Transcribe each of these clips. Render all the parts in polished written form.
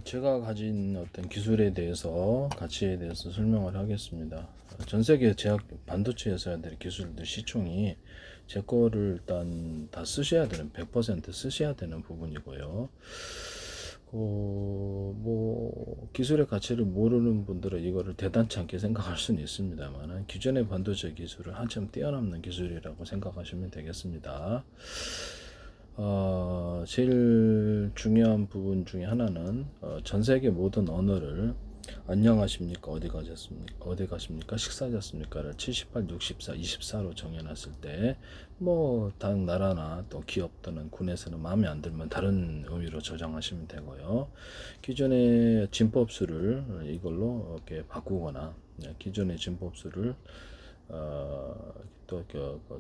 제가 가진 어떤 기술에 대해서 가치에 대해서 설명을 하겠습니다. 전 세계 제약 반도체 회사들의 기술들 시총이 제 거를 일단 다 쓰셔야 되는 100% 쓰셔야 되는 부분이고요. 뭐 기술의 가치를 모르는 분들은 이거를 대단치 않게 생각할 수는 있습니다만 기존의 반도체 기술을 한참 뛰어넘는 기술이라고 생각하시면 되겠습니다. 제일 중요한 부분 중에 하나는 전 세계 모든 언어를 안녕하십니까 어디 가셨습니까 어디 가십니까 식사하셨습니까를 78, 64, 24로 정해놨을 때 뭐 다른 나라나 또 기업 또는 군에서는 마음에 안 들면 다른 의미로 저장하시면 되고요. 기존의 진법수를 이걸로 이렇게 바꾸거나 기존의 진법수를 또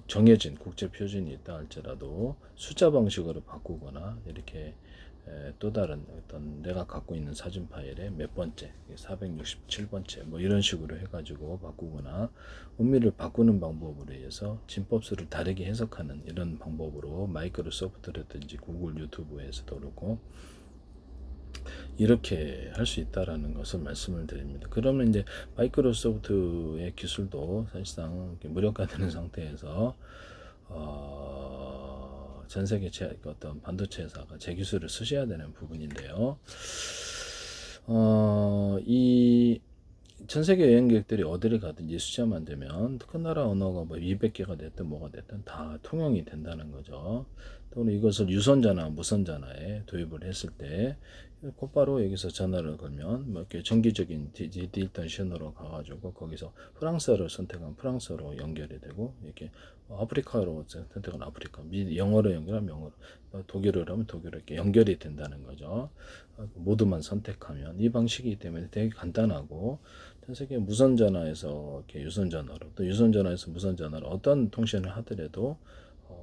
정해진 국제 표준이 있다 할지라도 숫자 방식으로 바꾸거나 이렇게 또 다른 어떤 내가 갖고 있는 사진 파일의 몇 번째 467번째 뭐 이런 식으로 해가지고 바꾸거나 의미를 바꾸는 방법으로 해서 진법수를 다르게 해석하는 이런 방법으로 마이크로소프트라든지 구글 유튜브에서도 그렇고 이렇게 할 수 있다라는 것을 말씀을 드립니다. 그러면 이제 마이크로소프트의 기술도 사실상 무력화되는 상태에서 전 세계 어떤 반도체 회사가 제 기술을 쓰셔야 되는 부분인데요. 이 전 세계 여행객들이 어디를 가든지 숫자만 되면 그 나라 언어가 뭐 200개가 됐든 뭐가 됐든 다 통용이 된다는 거죠. 또는 이것을 유선전화, 무선전화에 도입을 했을 때 곧바로 여기서 전화를 걸면 뭐 이렇게 정기적인 디지털 신호로 가가지고 거기서 프랑스어를 선택하면 프랑스어로 연결이 되고 이렇게 아프리카로 선택하면 아프리카, 영어로 연결하면 영어로, 독일어로 하면 독일어 이렇게 연결이 된다는 거죠. 모두만 선택하면 이 방식이기 때문에 되게 간단하고 전 세계 무선전화에서 이렇게 유선전화로 또 유선전화에서 무선전화로 어떤 통신을 하더라도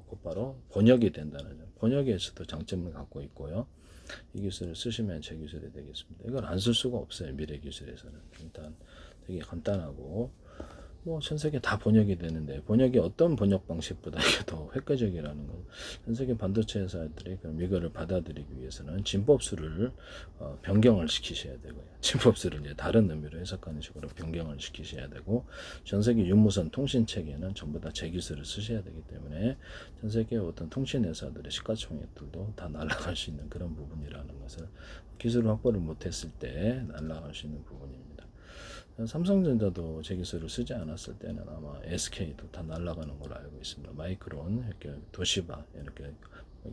곧바로 번역이 된다는 점. 번역에서도 장점을 갖고 있고요. 이 기술을 쓰시면 제 기술이 되겠습니다. 이걸 안 쓸 수가 없어요. 미래 기술에서는. 일단 되게 간단하고 뭐 전 세계 다 번역이 되는데 번역이 어떤 번역 방식보다 이게 더 획기적이라는 거. 전 세계 반도체 회사들이 그럼 이거를 받아들이기 위해서는 진법수를 변경을 시키셔야 되고요. 진법수를 이제 다른 의미로 해석하는 식으로 변경을 시키셔야 되고 전 세계 유무선 통신 체계는 전부 다 제 기술을 쓰셔야 되기 때문에 전 세계 어떤 통신 회사들의 시가총액들도 다 날아갈 수 있는 그런 부분이라는 것을 기술을 확보를 못했을 때 날아갈 수 있는 부분입니다. 삼성전자도 제 기술을 쓰지 않았을 때는 아마 SK도 다 날아가는 걸로 알고 있습니다. 마이크론, 이렇게 도시바, 이렇게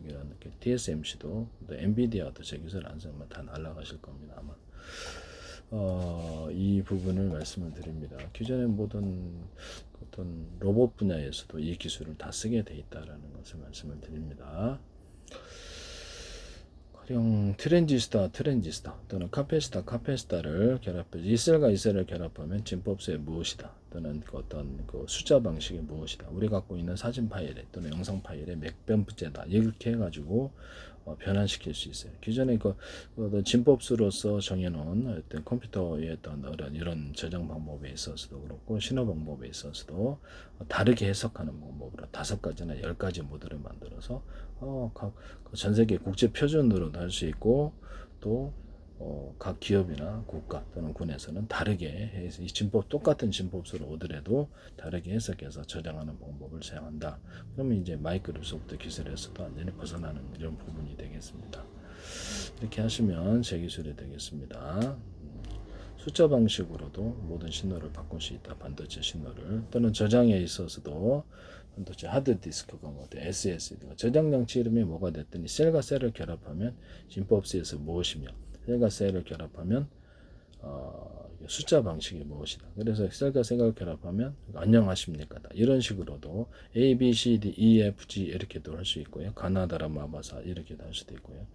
이런 이렇게 TSMC도 또 엔비디아도 제 기술 안 쓰면 다 날아가실 겁니다. 아마 이 부분을 말씀을 드립니다. 기존의 모든 어떤 로봇 분야에서도 이 기술을 다 쓰게 돼 있다라는 것을 말씀을 드립니다. 가령 트랜지스터 또는 카페시터를 결합해서 이셀과 이셀을 결합하면 진법수의 무엇이다 또는 어떤 그 숫자 방식의 무엇이다 우리 갖고 있는 사진 파일에 또는 영상 파일에 몇 번째다 이렇게 해가지고 변환시킬 수 있어요. 기존에 어떤 진법수로서 정해놓은 어떤 컴퓨터의 어떤 이런 저장 방법에 있어서도 그렇고 신호 방법에 있어서도 다르게 해석하는 방법으로 5가지나 10가지 모델을 만들어서 전 세계 국제 표준으로도 할 수 있고 또 각 기업이나 국가 또는 군에서는 다르게 해서 이 진법 똑같은 진법수를 오더라도 다르게 해석해서 저장하는 방법을 사용한다. 그러면 이제 마이크로소프트 기술에서도 완전히 벗어나는 이런 부분이 되겠습니다. 이렇게 하시면 제 기술이 되겠습니다. 숫자 방식으로도 모든 신호를 바꿀 수 있다. 반도체 신호를 또는 저장에 있어서도 반도체 하드디스크가 뭐 SSD가 저장 장치 이름이 뭐가 됐더니 셀과 셀을 결합하면 진법수에서 무엇이며 셀과 셀을 결합하면 숫자 방식이 무엇이다. 그래서 셀과 셀을 결합하면 안녕하십니까 이런 식으로도 A, B, C, D, E, F, G 이렇게도 할 수 있고요. 가나다라 마바사 이렇게도 할 수도 있고요.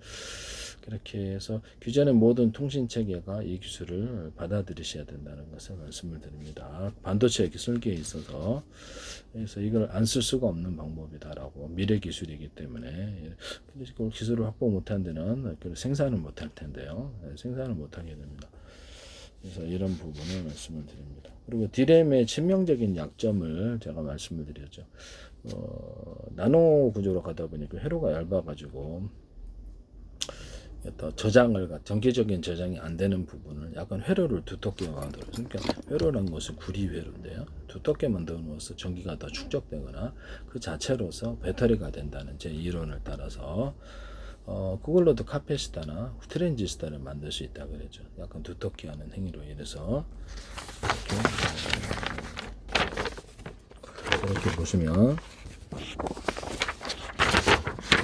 그렇게 해서 기존의 모든 통신 체계가 이 기술을 받아들이셔야 된다는 것을 말씀을 드립니다. 반도체 기술계에 있어서 그래서 이걸 안 쓸 수가 없는 방법이다라고 미래 기술이기 때문에 그걸 기술을 확보 못한 데는 생산을 못할 텐데요. 생산을 못하게 됩니다. 그래서 이런 부분을 말씀을 드립니다. 그리고 D램의 치명적인 약점을 제가 말씀을 드렸죠. 나노 구조로 가다 보니까 회로가 얇아가지고 또 전기적인 저장이 안 되는 부분을 약간 회로를 두텁게 만들어서, 그러니까 회로란 것은 구리 회로인데요. 두텁게 만들어서 전기가 더 축적되거나 그 자체로서 배터리가 된다는 제 이론을 따라서 그걸로도 카페시타나 트랜지스타를 만들 수 있다 그랬죠. 약간 두텁게 하는 행위로 인해서 이렇게 보시면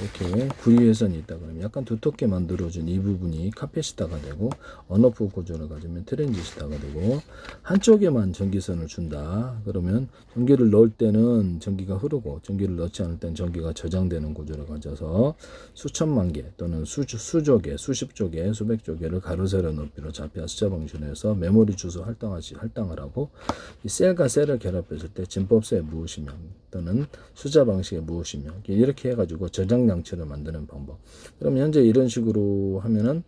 이렇게 구리회선이 있다 그러면 약간 두텁게 만들어준 이 부분이 카페시타가 되고, 언오프 구조를 가지면 트랜지스타가 되고, 한쪽에만 전기선을 준다 그러면 전기를 넣을 때는 전기가 흐르고 전기를 넣지 않을 때는 전기가 저장되는 구조를 가져서 수천만 개 또는 수조 개, 수십조 개, 수백조 개를 가로 세로 높이로 좌표 숫자 방식으로 해서 메모리 주소 할당을 하고, 이 셀과 셀을 결합했을 때 진법수의 무엇이며 또는 숫자 방식의 무엇이며 이렇게 해가지고 저장 장치를 만드는 방법. 그럼 현재 이런 식으로 하면은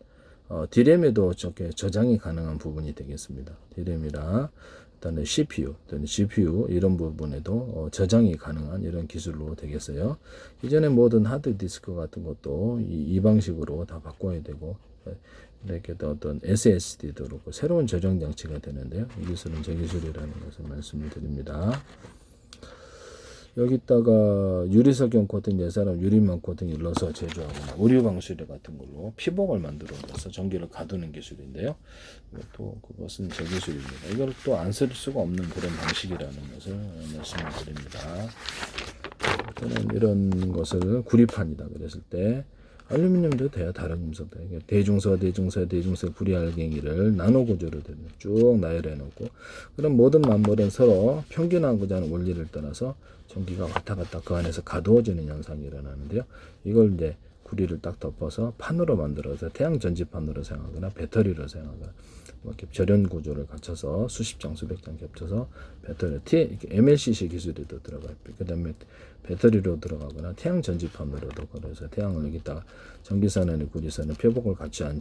D램에도 저렇게 저장이 가능한 부분이 되겠습니다. D램이라 일단은 CPU 또는 GPU 이런 부분에도 저장이 가능한 이런 기술로 되겠어요. 이전에 모든 하드디스크 같은 것도 이 방식으로 다 바꿔야 되고, 이렇게 어떤 SSD도 그렇고 새로운 저장 장치가 되는데요. 이 기술은 제 기술이라는 것을 말씀을 드립니다. 여기다가 유리석용 코팅, 예사람 유리망 코팅을 넣어서 제조하거나 의류 방수리 같은 걸로 피복을 만들어서 전기를 가두는 기술인데요. 또 그것은 제 기술입니다. 이걸 또 안 쓸 수가 없는 그런 방식이라는 것을 말씀을 드립니다. 저는 이런 것을 구리판이다 그랬을 때 알루미늄도 돼요. 다른 금속도. 대중서 구리 알갱이를 나노 구조로 쭉 나열해 놓고, 그럼 모든 만물은 서로 평균하고자 하는 원리를 떠나서 전기가 왔다 갔다 그 안에서 가두어지는 현상이 일어나는데요. 이걸 이제 구리를 딱 덮어서 판으로 만들어서 태양 전지판으로 사용하거나 배터리로 사용하거나 이렇게 절연 구조를 갖춰서 수십 장 수백 장 겹쳐서 배터리 MLCC 기술이 또 들어가요. 그다음에 배터리로 들어가거나 태양 전지판으로도 걸어서 태양을 여기다가 전기선에는 구리선은 표복을 갖지 않은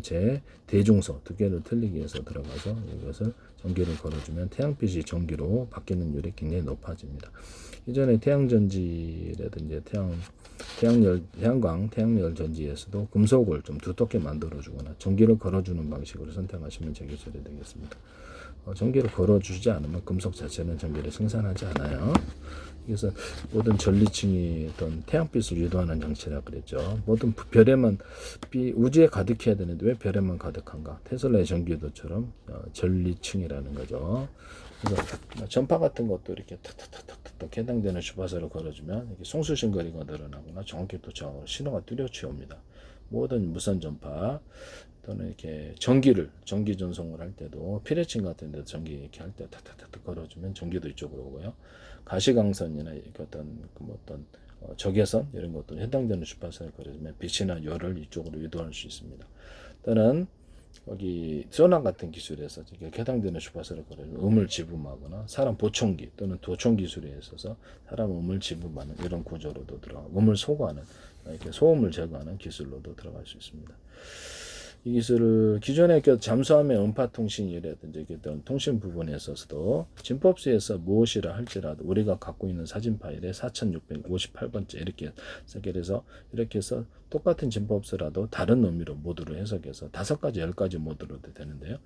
채 대중소 두 개를 틀리기 위해서 들어가서 이것을 전기를 걸어주면 태양빛이 전기로 바뀌는 율이 굉장히 높아집니다. 이전에 태양전지라든지 태양열 전지에서도 금속을 좀 두텁게 만들어주거나 전기를 걸어주는 방식으로 선택하시면 제 기술이 되겠습니다. 전기를 걸어주지 않으면 금속 자체는 전기를 생산하지 않아요. 그래서 모든 전리층이 어떤 태양빛을 유도하는 장치라 그랬죠. 모든 별에만 우주에 가득해야 되는데 왜 별에만 가득한가? 테슬라의 전기도처럼 전리층이라는 거죠. 그래서 전파 같은 것도 이렇게 탁탁탁탁탁 해당되는 주파수를 걸어주면 이렇게 송수신거리가 늘어나거나 정확히 또 신호가 뚜렷이 옵니다. 모든 무선 전파 또는 이렇게 전기 전송을 할 때도 피레칭 같은 데도 전기 이렇게 할 때 탁탁탁탁 걸어주면 전기도 이쪽으로 오고요. 가시광선이나 어떤 적외선 이런 것도 해당되는 주파수를 걸어주면 빛이나 열을 이쪽으로 유도할 수 있습니다. 또는 여기 소나 같은 기술에서 해당되는 주파수를 걸어주면 음을 지붕하거나 사람 보청기 또는 도청 기술에 있어서 사람 음을 지붕하는 이런 구조로도 들어가고, 음을 소거하는 이렇게 소음을 제거하는 기술로도 들어갈 수 있습니다. 이 기술을 기존의 잠수함의 음파 통신이라든지 어떤 통신 부분에 있어서도 진법수에서 무엇이라 할지라도 우리가 갖고 있는 사진 파일에 4658번째 이렇게 해서 이렇게 해서 똑같은 진법수라도 다른 의미로 모드로 해석해서 5가지 10가지 모드로도 되는데요.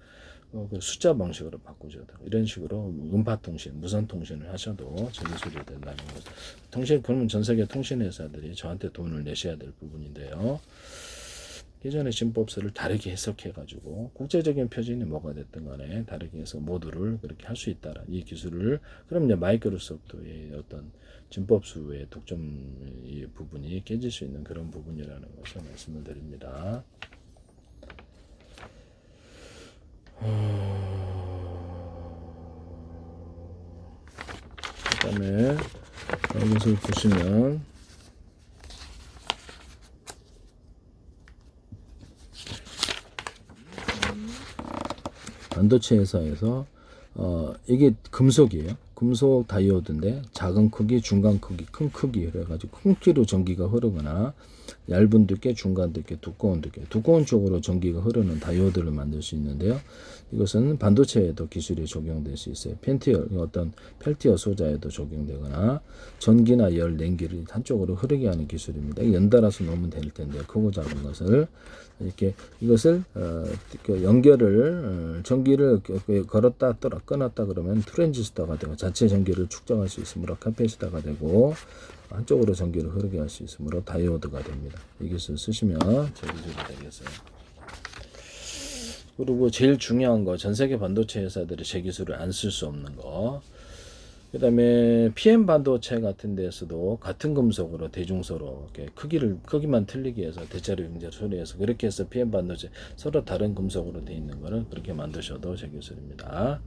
숫자 방식으로 바꾸죠. 이런 식으로 음파 통신, 무선 통신을 하셔도 제 기술이 된다는 거죠. 그러면 전 세계 통신 회사들이 저한테 돈을 내셔야 될 부분인데요. 예전의 진법서를 다르게 해석해가지고 국제적인 표준이 뭐가 됐든 간에 다르게 해서 모두를 그렇게 할 수 있다라 이 기술을, 그럼 이제 마이크로소프트의 어떤 진법수의 독점 이 부분이 깨질 수 있는 그런 부분이라는 것을 말씀을 드립니다. 그다음에 여기서 보시면 반도체 회사에서 이게 금속이에요. 금속 다이오드인데 작은 크기, 중간 크기, 큰 크기 그래가지고 큰 크기로 전기가 흐르거나 얇은 두께, 중간 두께, 두꺼운 두께, 두꺼운 쪽으로 전기가 흐르는 다이오드를 만들 수 있는데요. 이것은 반도체에도 기술이 적용될 수 있어요. 어떤 펠티어 소자에도 적용되거나 전기나 열, 냉기를 한쪽으로 흐르게 하는 기술입니다. 연달아서 놓으면 될 텐데 크고 작은 것을 이렇게 이것을 연결을 전기를 걸었다 끊었다 그러면 트랜지스터가 되고 자체 전기를 축적할 수 있으므로 카패시터가 되고 한쪽으로 전기를 흐르게 할 수 있으므로 다이오드가 됩니다. 이것을 쓰시면 제 기술이 되겠어요. 그리고 제일 중요한 거, 전 세계 반도체 회사들이 제 기술을 안 쓸 수 없는 거. 그 다음에 PM 반도체 같은 데서도 같은 금속으로 대중소로 이렇게 크기만 틀리게 해서 대자로 용제를 처리해서 그렇게 해서 PM 반도체 서로 다른 금속으로 되어 있는 거를 그렇게 만드셔도 제 기술입니다.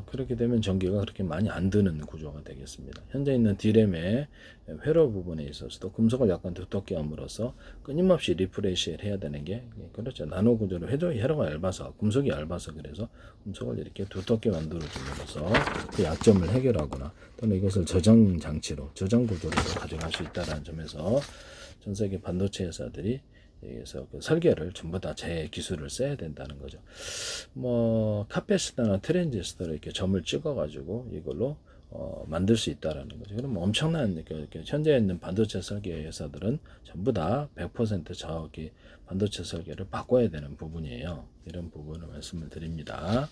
그렇게 되면 전기가 그렇게 많이 안 드는 구조가 되겠습니다. 현재 있는 D램의 회로 부분에 있어서도 금속을 약간 두텁게 함으로써 끊임없이 리프레시를 해야 되는 게 그렇죠. 나노 구조로 회로가 얇아서 금속이 얇아서 그래서 금속을 이렇게 두텁게 만들어 줌으로써 그 약점을 해결하거나 또는 이것을 저장 장치로 저장 구조로 가져갈 수 있다는 점에서 전 세계 반도체 회사들이 그래서 그 설계를 전부 다 제 기술을 써야 된다는 거죠. 뭐 카패시터나 트랜지스터를 이렇게 점을 찍어가지고 이걸로 만들 수 있다라는 거죠. 그럼 엄청난 현재 있는 반도체 설계 회사들은 전부 다 100% 저기 반도체 설계를 바꿔야 되는 부분이에요. 이런 부분을 말씀을 드립니다.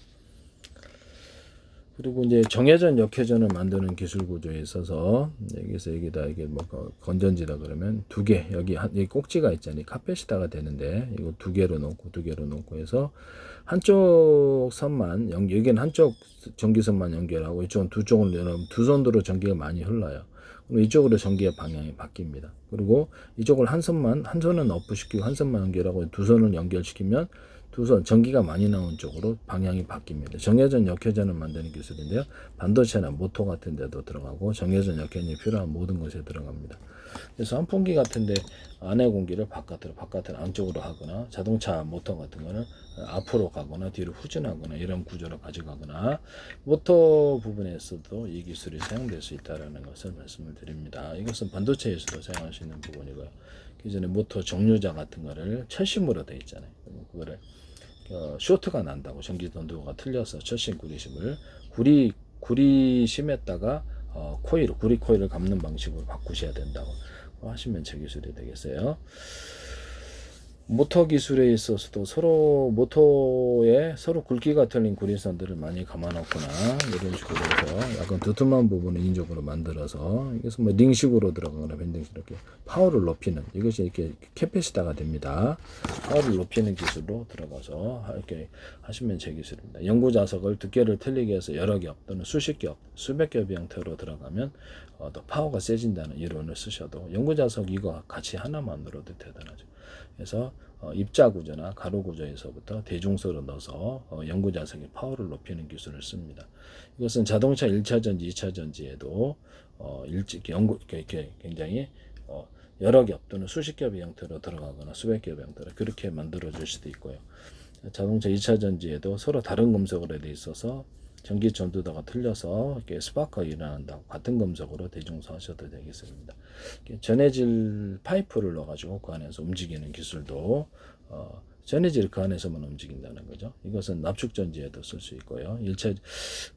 그리고 이제 정회전, 역회전을 만드는 기술 구조에 있어서 여기다 이게 뭐 건전지다 그러면 두 개 여기 꼭지가 있잖아요. 카패시터가 되는데 이거 두 개로 놓고 해서 한쪽 선만 여기는 한쪽 전기선만 연결하고 이쪽은 두 쪽을 열어보면 두 선으로 전기가 많이 흘러요. 그럼 이쪽으로 전기의 방향이 바뀝니다. 그리고 이쪽을 한 선은 업시키고 한 선만 연결하고 두 선을 연결시키면 두 선 전기가 많이 나온 쪽으로 방향이 바뀝니다. 정회전, 역회전을 만드는 기술인데요. 반도체나 모터 같은 데도 들어가고 정회전, 역회전이 필요한 모든 것에 들어갑니다. 그래서 환풍기 같은데 안의 공기를 바깥으로 안쪽으로 하거나 자동차 모터 같은 거는 앞으로 가거나 뒤로 후진하거나 이런 구조로 가져가거나 모터 부분에서도 이 기술이 사용될 수 있다는 것을 말씀을 드립니다. 이것은 반도체에서도 사용할 수 있는 부분이고요. 기존에 모터 정류자 같은 거를 철심으로 되어 있잖아요. 그거를 쇼트가 난다고 전기 전도가 틀려서 철심 구리심을 구리심에다가 구리 코일을 감는 방식으로 바꾸셔야 된다고 하시면 제 기술이 되겠어요. 모터 기술에 있어서도 모터에 서로 굵기가 틀린 구리선들을 많이 감아놓거나 이런 식으로 해서 약간 두툼한 부분을 인적으로 만들어서 이것은 뭐 링식으로 들어가거나 밴딩식 이렇게 파워를 높이는 이것이 이렇게 캐패시터가 됩니다. 파워를 높이는 기술로 들어가서 이렇게 하시면 제 기술입니다. 연구 자석을 두께를 틀리게 해서 여러 겹 또는 수십 겹, 수백 겹의 형태로 들어가면 더 파워가 세진다는 이론을 쓰셔도 연구 자석 이거 같이 하나만으로도 대단하죠. 그래서 입자 구조나 가로 구조에서부터 대중소로 넣어서 연구 자석의 파워를 높이는 기술을 씁니다. 이것은 자동차 1차 전지, 2차 전지에도 이렇게 굉장히 여러 겹 또는 수십 겹의 형태로 들어가거나 수백 겹의 형태로 그렇게 만들어 줄 수도 있고요. 자동차 2차 전지에도 서로 다른 금속으로 되어 있어서 전기 전도도가 틀려서 이렇게 스파크가 일어난다고 같은 금속으로 대중소 하셔도 되겠습니다. 전해질 파이프를 넣어가지고 그 안에서 움직이는 기술도 전해질 그 안에서만 움직인다는 거죠. 이것은 납축 전지에도 쓸 수 있고요. 1차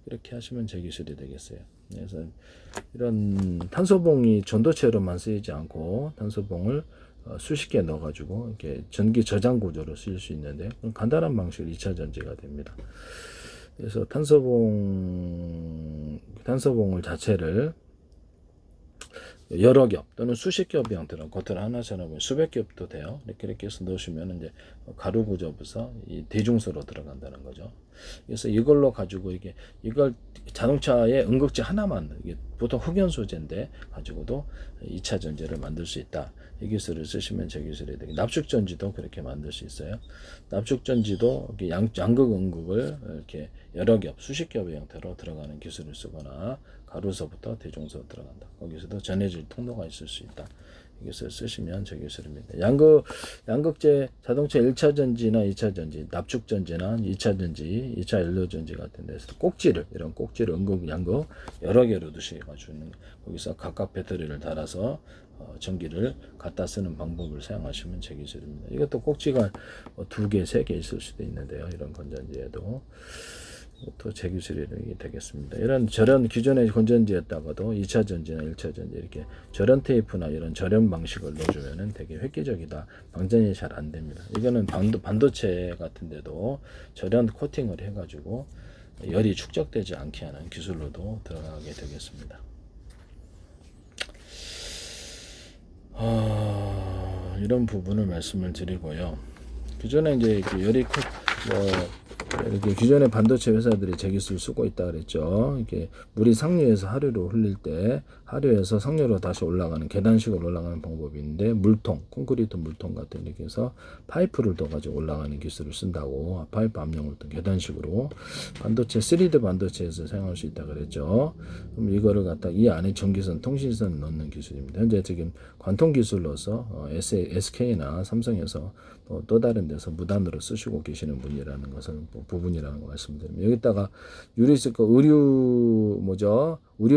그렇게 하시면 제 기술이 되겠어요. 그래서 이런 탄소봉이 전도체로만 쓰이지 않고 탄소봉을 수십 개 넣어가지고 이렇게 전기 저장 구조로 쓰일 수 있는데 간단한 방식으로 2차 전지가 됩니다. 그래서 탄소봉을 자체를 여러 겹 또는 수십 겹의 형태로 겉을 하나처럼 수백 겹도 돼요. 이렇게 해서 넣으시면 이제 가루 구조부터 이 대중소로 들어간다는 거죠. 그래서 이걸로 가지고 이걸 자동차에 응급제 하나만 이게 보통 흑연 소재인데 가지고도 2차 전지를 만들 수 있다. 이 기술을 쓰시면 제 기술이 되게 납축 전지도 그렇게 만들 수 있어요. 납축 전지도 양극 응극을 이렇게 여러 겹 수십 겹의 형태로 들어가는 기술을 쓰거나 가루서부터 대중소 들어간다. 거기서도 전해질 통로가 있을 수 있다. 여기서 쓰시면 저 기술입니다. 양극재 자동차 1차 전지나 2차 전지, 납축 전지나 2차 전지, 2차 연료 전지 같은 데서 꼭지를, 이런 꼭지를 음극, 양극 여러 개로 두셔가지고 거기서 각각 배터리를 달아서 전기를 갖다 쓰는 방법을 사용하시면 제 기술입니다. 이것도 꼭지가 2개, 3개 있을 수도 있는데요. 이런 건전지에도. 또 제 기술이 되겠습니다. 저런 기존의 건전지였다가도 2차 전지나 1차 전지 이렇게 절연 테이프나 이런 절연 방식을 넣어주면은 되게 획기적이다. 방전이 잘 안 됩니다. 이거는 반도체 같은데도 절연 코팅을 해가지고 열이 축적되지 않게 하는 기술로도 들어가게 되겠습니다. 이런 부분을 말씀을 드리고요. 기존에 이제 열이 이렇게 기존의 반도체 회사들이 제 기술을 쓰고 있다 그랬죠. 이렇게 물이 상류에서 하류로 흘릴 때 하류에서 상류로 다시 올라가는 계단식으로 올라가는 방법이 있는데 물통, 콘크리트 물통 같은 이렇게 해서 파이프를 둬가지고 올라가는 기술을 쓴다고 파이프 압력을 또 계단식으로 반도체 3D 반도체에서 사용할 수 있다 그랬죠. 그럼 이거를 갖다 이 안에 전기선, 통신선 넣는 기술입니다. 현재 지금 관통 기술로서 SK나 삼성에서 또 다른 데서 무단으로 쓰시고 계시는 분이라는 것을 부분이라는 거 말씀드립니다. 여기다가 의류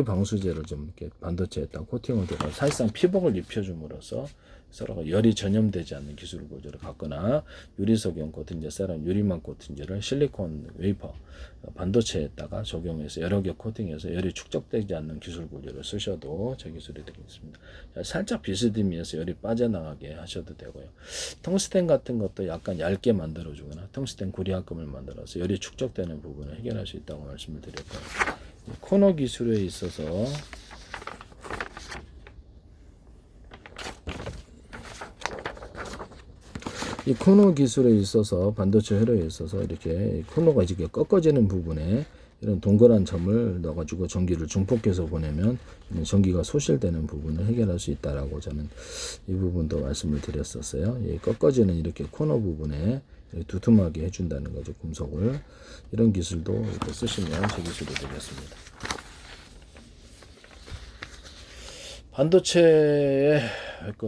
방수제를 좀 이렇게 반도체에다 코팅을 해서 사실상 피복을 입혀줌으로써 서로가 열이 전염되지 않는 기술 구조를 갖거나 유리석용 코팅제, 세럼 유리망 코팅제를 실리콘 웨이퍼 반도체에다가 적용해서 여러 개 코팅해서 열이 축적되지 않는 기술 구조를 쓰셔도 제 기술이 되겠습니다. 살짝 비스듬히해서 열이 빠져나가게 하셔도 되고요. 텅스텐 같은 것도 약간 얇게 만들어주거나 텅스텐 구리합금을 만들어서 열이 축적되는 부분을 해결할 수 있다고 말씀을 드렸고요. 코너 기술에 있어서 이 코너 기술에 있어서 반도체 회로에 있어서 이렇게 코너가 이렇게 꺾어지는 부분에 이런 동그란 점을 넣어가지고 전기를 중폭해서 보내면 전기가 소실되는 부분을 해결할 수 있다라고 저는 이 부분도 말씀을 드렸었어요. 이 꺾어지는 이렇게 코너 부분에 두툼하게 해준다는 거죠. 금속을. 이런 기술도 이렇게 쓰시면 제 기술이 되겠습니다. 반도체에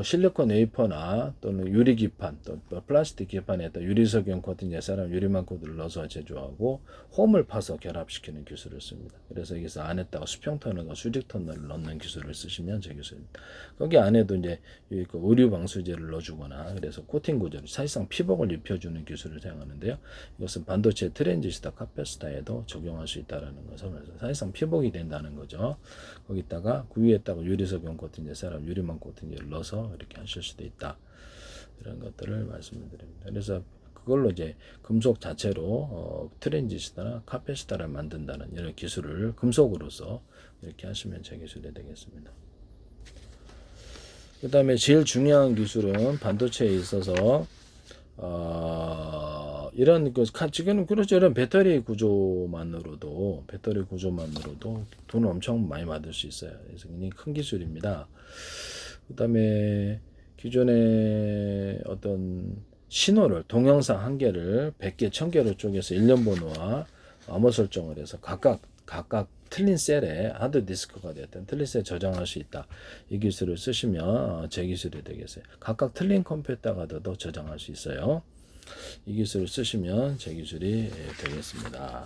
실리콘 웨이퍼나 또는 유리 기판, 또 플라스틱 기판에 유리석용 코팅, 사람 유리망 코드를 넣어서 제조하고 홈을 파서 결합시키는 기술을 씁니다. 그래서 여기서 안에다가 수평 터널과 수직 터널을 넣는 기술을 쓰시면 제 기술입니다. 거기 안에도 이제 의류 방수제를 넣어주거나 그래서 코팅 구조를 사실상 피복을 입혀주는 기술을 사용하는데요. 이것은 반도체 트랜지스터, 카패시터에도 적용할 수 있다는 것을 사실상 피복이 된다는 거죠. 거기다가 그 위에다가 유리석용 코팅제, 사람 유리망 코팅제를 넣어서 이렇게 하실 수도 있다. 이런 것들을 말씀을 드립니다. 그래서 그걸로 이제 금속 자체로 트랜지스터나 카패시터를 만든다는 이런 기술을 금속으로서 이렇게 하시면 제 기술이 되겠습니다. 그 다음에 제일 중요한 기술은 반도체에 있어서 이런 지금 그렇죠. 이런 배터리 구조만으로도 돈을 엄청 많이 받을 수 있어요. 그래서 굉장히 큰 기술입니다. 그 다음에 기존의 어떤 신호를 동영상 한 개를 100개, 1000개로 쪼개서 일련 번호와 암호 설정을 해서 각각 틀린 셀에 하드디스크가 됐든 틀린 셀에 저장할 수 있다. 이 기술을 쓰시면 제 기술이 되겠어요. 각각 틀린 컴퓨터가도 저장할 수 있어요. 이 기술을 쓰시면 제 기술이 되겠습니다.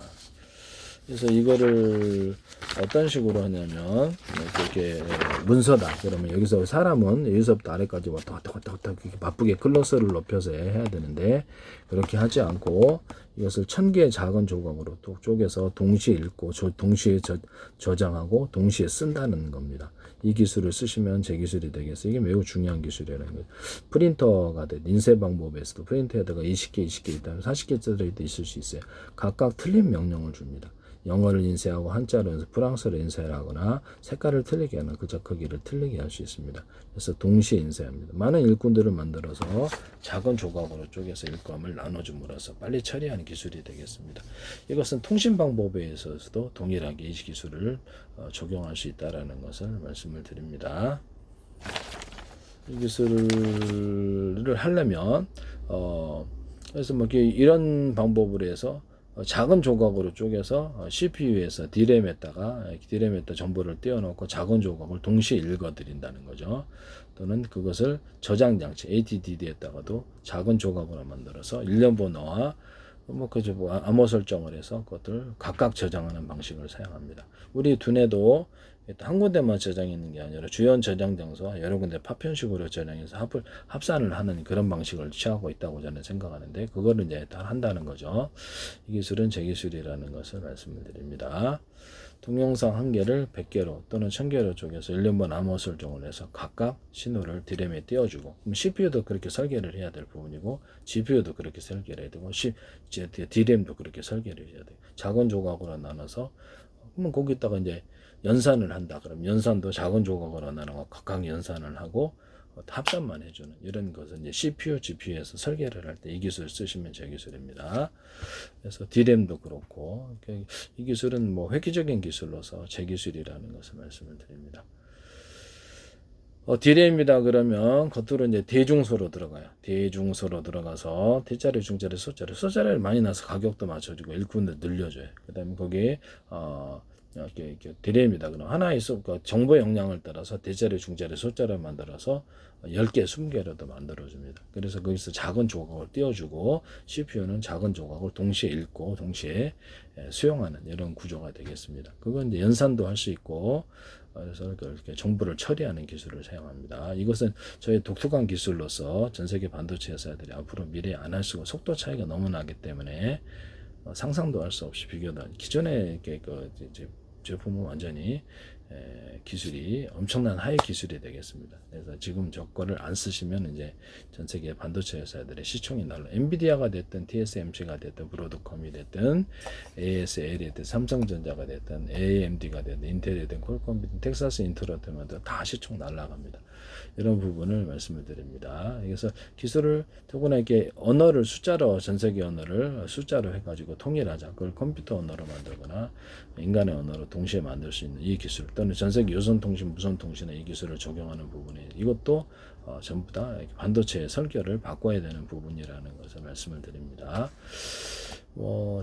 그래서 이거를 어떤 식으로 하냐면 이렇게 문서다. 그러면 여기서 사람은 여기서부터 아래까지 왔다 이렇게 바쁘게 클러스를 높여서 해야 되는데 그렇게 하지 않고 이것을 1000개의 작은 조각으로 또 쪼개서 동시에 읽고 동시에 저장하고 동시에 쓴다는 겁니다. 이 기술을 쓰시면 제 기술이 되겠어요. 이게 매우 중요한 기술이라는 거예요. 프린터가 인쇄 방법에서도 프린터에다가 20개 있다면 40개짜리도 있을 수 있어요. 각각 틀린 명령을 줍니다. 영어를 인쇄하고 한자로 해서 프랑스어로 인쇄를 하거나 색깔을 틀리게 하거나 그저 크기를 틀리게 할 수 있습니다. 그래서 동시에 인쇄합니다. 많은 일꾼들을 만들어서 작은 조각으로 쪼개서 일감을 나눠줌으로써 빨리 처리하는 기술이 되겠습니다. 이것은 통신 방법에 있어서도 동일하게 이 기술을 적용할 수 있다는 것을 말씀을 드립니다. 이 기술을 하려면 그래서 이런 방법으로 해서 작은 조각으로 쪼개서 CPU에서 D램에다가 정보를 띄워놓고 작은 조각을 동시에 읽어드린다는 거죠. 또는 그것을 저장 장치 ATDD에다가도 작은 조각으로 만들어서 일련 번호와 암호 설정을 해서 그것들 각각 저장하는 방식을 사용합니다. 우리 두뇌도 한 군데만 저장있는 게 아니라 주요 저장 장소와 여러 군데 파편식으로 저장해서 합산을 하는 그런 방식을 취하고 있다고 저는 생각하는데, 그거를 이제 다 한다는 거죠. 이 기술은 제 기술이라는 것을 말씀을 드립니다. 동영상 한 개를 100개로 또는 1000개로 쪼개서 1년번 암호 설정을 해서 각각 신호를 D램에 띄워주고, 그럼 CPU도 그렇게 설계를 해야 될 부분이고 GPU도 그렇게 설계를 해야 되고 D램도 그렇게 설계를 해야 돼요. 작은 조각으로 나눠서 그러면 거기다가 이제 연산을 한다. 그럼 연산도 작은 조각으로 나눠서 각각 연산을 하고 합산만 해주는 이런 것은 이제 CPU, GPU에서 설계를 할 때 이 기술 쓰시면 제 기술입니다. 그래서 D램도 그렇고 이 기술은 뭐 획기적인 기술로서 제 기술이라는 것을 말씀을 드립니다. D램이다 그러면 겉으로 이제 대중소로 들어가요. 대중소로 들어가서 D자리, 중자리, 소자리를 많이 넣어서 가격도 맞춰주고 일꾼도 늘려줘요. 그다음에 거기에 이렇게 D램이다 그러면 하나의 정보 역량을 따라서 D자리, 중자리, 소자리를 만들어서 10개, 20개라도 만들어줍니다. 그래서 거기서 작은 조각을 띄워주고 CPU는 작은 조각을 동시에 읽고 동시에 수용하는 이런 구조가 되겠습니다. 그건 이제 연산도 할 수 있고, 그래서 이렇게 정보를 처리하는 기술을 사용합니다. 이것은 저희 독특한 기술로서 전 세계 반도체 회사들이 앞으로 미래에 안 할 수가, 속도 차이가 너무 나기 때문에 상상도 할 수 없이 비교도 기존의 제품은 완전히 기술이 엄청난 하이 기술이 되겠습니다. 그래서 지금 저거를 안 쓰시면 이제 전 세계 반도체 회사들의 시총이 날라. 엔비디아가 됐든 TSMC가 됐든 브로드컴이 됐든 ASL이 됐든 삼성전자가 됐든 AMD가 됐든 인텔이 됐든 퀄컴이든 텍사스 인터로테마다 다 시총 날라갑니다. 이런 부분을 말씀을 드립니다. 그래서 기술을 더구나 이렇게 언어를 숫자로, 전 세계 언어를 숫자로 해가지고 통일하자. 그걸 컴퓨터 언어로 만들거나 인간의 언어로 동시에 만들 수 있는 이 기술, 또는 전 세계 유선통신, 무선통신에 이 기술을 적용하는 부분이, 이것도 전부 다 반도체의 설계를 바꿔야 되는 부분이라는 것을 말씀을 드립니다.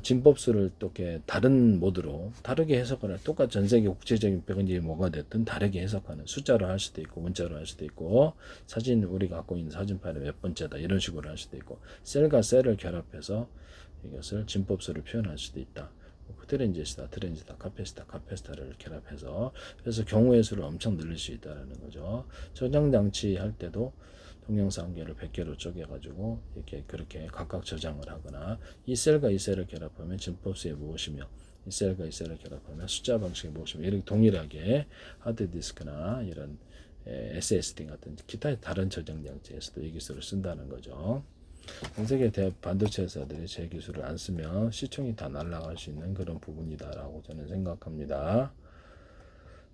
진법수를 또 이렇게 다른 모드로 다르게 해석하는, 똑같이 전 세계 국제적인 백은지 뭐가 됐든 다르게 해석하는, 숫자로 할 수도 있고 문자로 할 수도 있고, 사진 우리가 갖고 있는 사진 파일의 몇 번째다 이런 식으로 할 수도 있고, 셀과 셀을 결합해서 이것을 진법수를 표현할 수도 있다. 트랜지스타, 카패시타를 결합해서, 그래서 경우의 수를 엄청 늘릴 수 있다는 거죠. 저장 장치 할 때도 동영상 한 개를 100개로 쪼개가지고 이렇게 그렇게 각각 저장을 하거나, 이 셀과 이 셀을 결합하면 진법수에 무엇이며, 이 셀과 이 셀을 결합하면 숫자 방식에 무엇이며, 이렇게 동일하게 하드디스크나 이런 SSD 같은 기타 다른 저장 장치에서도 이 기술을 쓴다는 거죠. 전 세계 반도체 회사들이 제 기술을 안 쓰면 시총이 다 날아갈 수 있는 그런 부분이다라고 저는 생각합니다.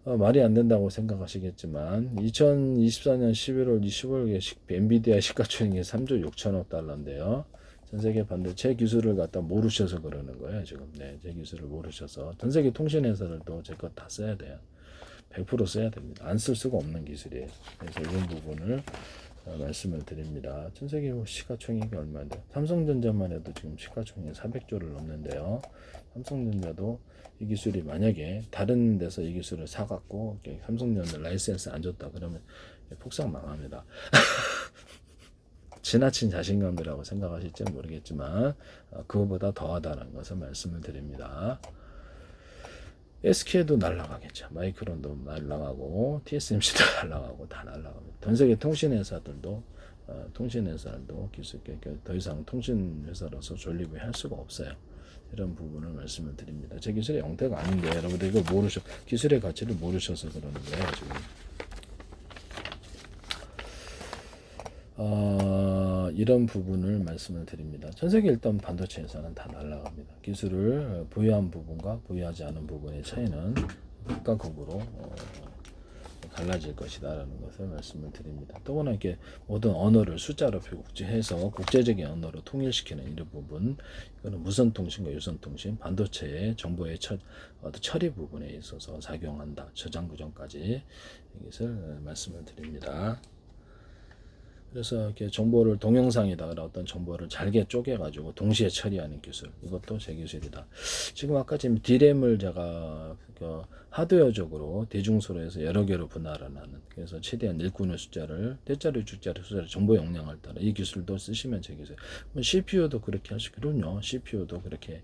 말이 안 된다고 생각하시겠지만 2024년 11월 25일에 엔비디아 시가총액이 3조 6천억 달러인데요. 전 세계 반도체 기술을 갖다 모르셔서 그러는 거예요. 지금 제 기술을 모르셔서. 전 세계 통신회사들도 제 것 다 써야 돼요. 100% 써야 됩니다. 안 쓸 수가 없는 기술이에요. 그래서 이런 부분을 말씀을 드립니다. 전 세계 시가총액이 얼마인데, 삼성전자만 해도 지금 시가총액 400조를 넘는데요. 삼성전자도 이 기술이 만약에 다른 데서 이 기술을 사갖고 삼성전자 라이센스 안 줬다 그러면 폭삭 망합니다. 지나친 자신감이라고 생각하실지 모르겠지만 그거보다 더하다는 것을 말씀을 드립니다. SK도 날라가겠죠. 마이크론도 날라가고 TSMC도 날라가고 다 날라갑니다. 전 세계 통신회사들도 기술 더 이상 통신회사로서 존립을 할 수가 없어요. 이런 부분을 말씀을 드립니다. 제 기술의 형태가 아닌데 여러분들 이거 기술의 가치를 모르셔서 그러는 거예요. 지금. 이런 부분을 말씀을 드립니다. 전 세계 일단 반도체 회사는 다 날아갑니다. 기술을 보유한 부분과 보유하지 않은 부분의 차이는 극과 극으로 갈라질 것이다라는 것을 말씀을 드립니다. 또한 이렇게 모든 언어를 숫자로 해서 국제적인 언어로 통일시키는 이런 부분, 이거는 무선통신과 유선통신, 반도체의 정보의 처리 부분에 있어서 작용한다. 저장 구조까지 이것을 말씀을 드립니다. 그래서 이렇게 정보를 동영상에다가 어떤 정보를 잘게 쪼개가지고 동시에 처리하는 기술, 이것도 제 기술이다. 지금 아까 지금 D램을 제가 그 하드웨어적으로 대중소로 해서 여러 개로 분할을 하는, 그래서 최대한 일꾼의 숫자를 대자리, 주자리, 수자리 정보 용량을 따라 이 기술도 쓰시면 제 기술. CPU도 그렇게 할 수 있거든요. CPU도 그렇게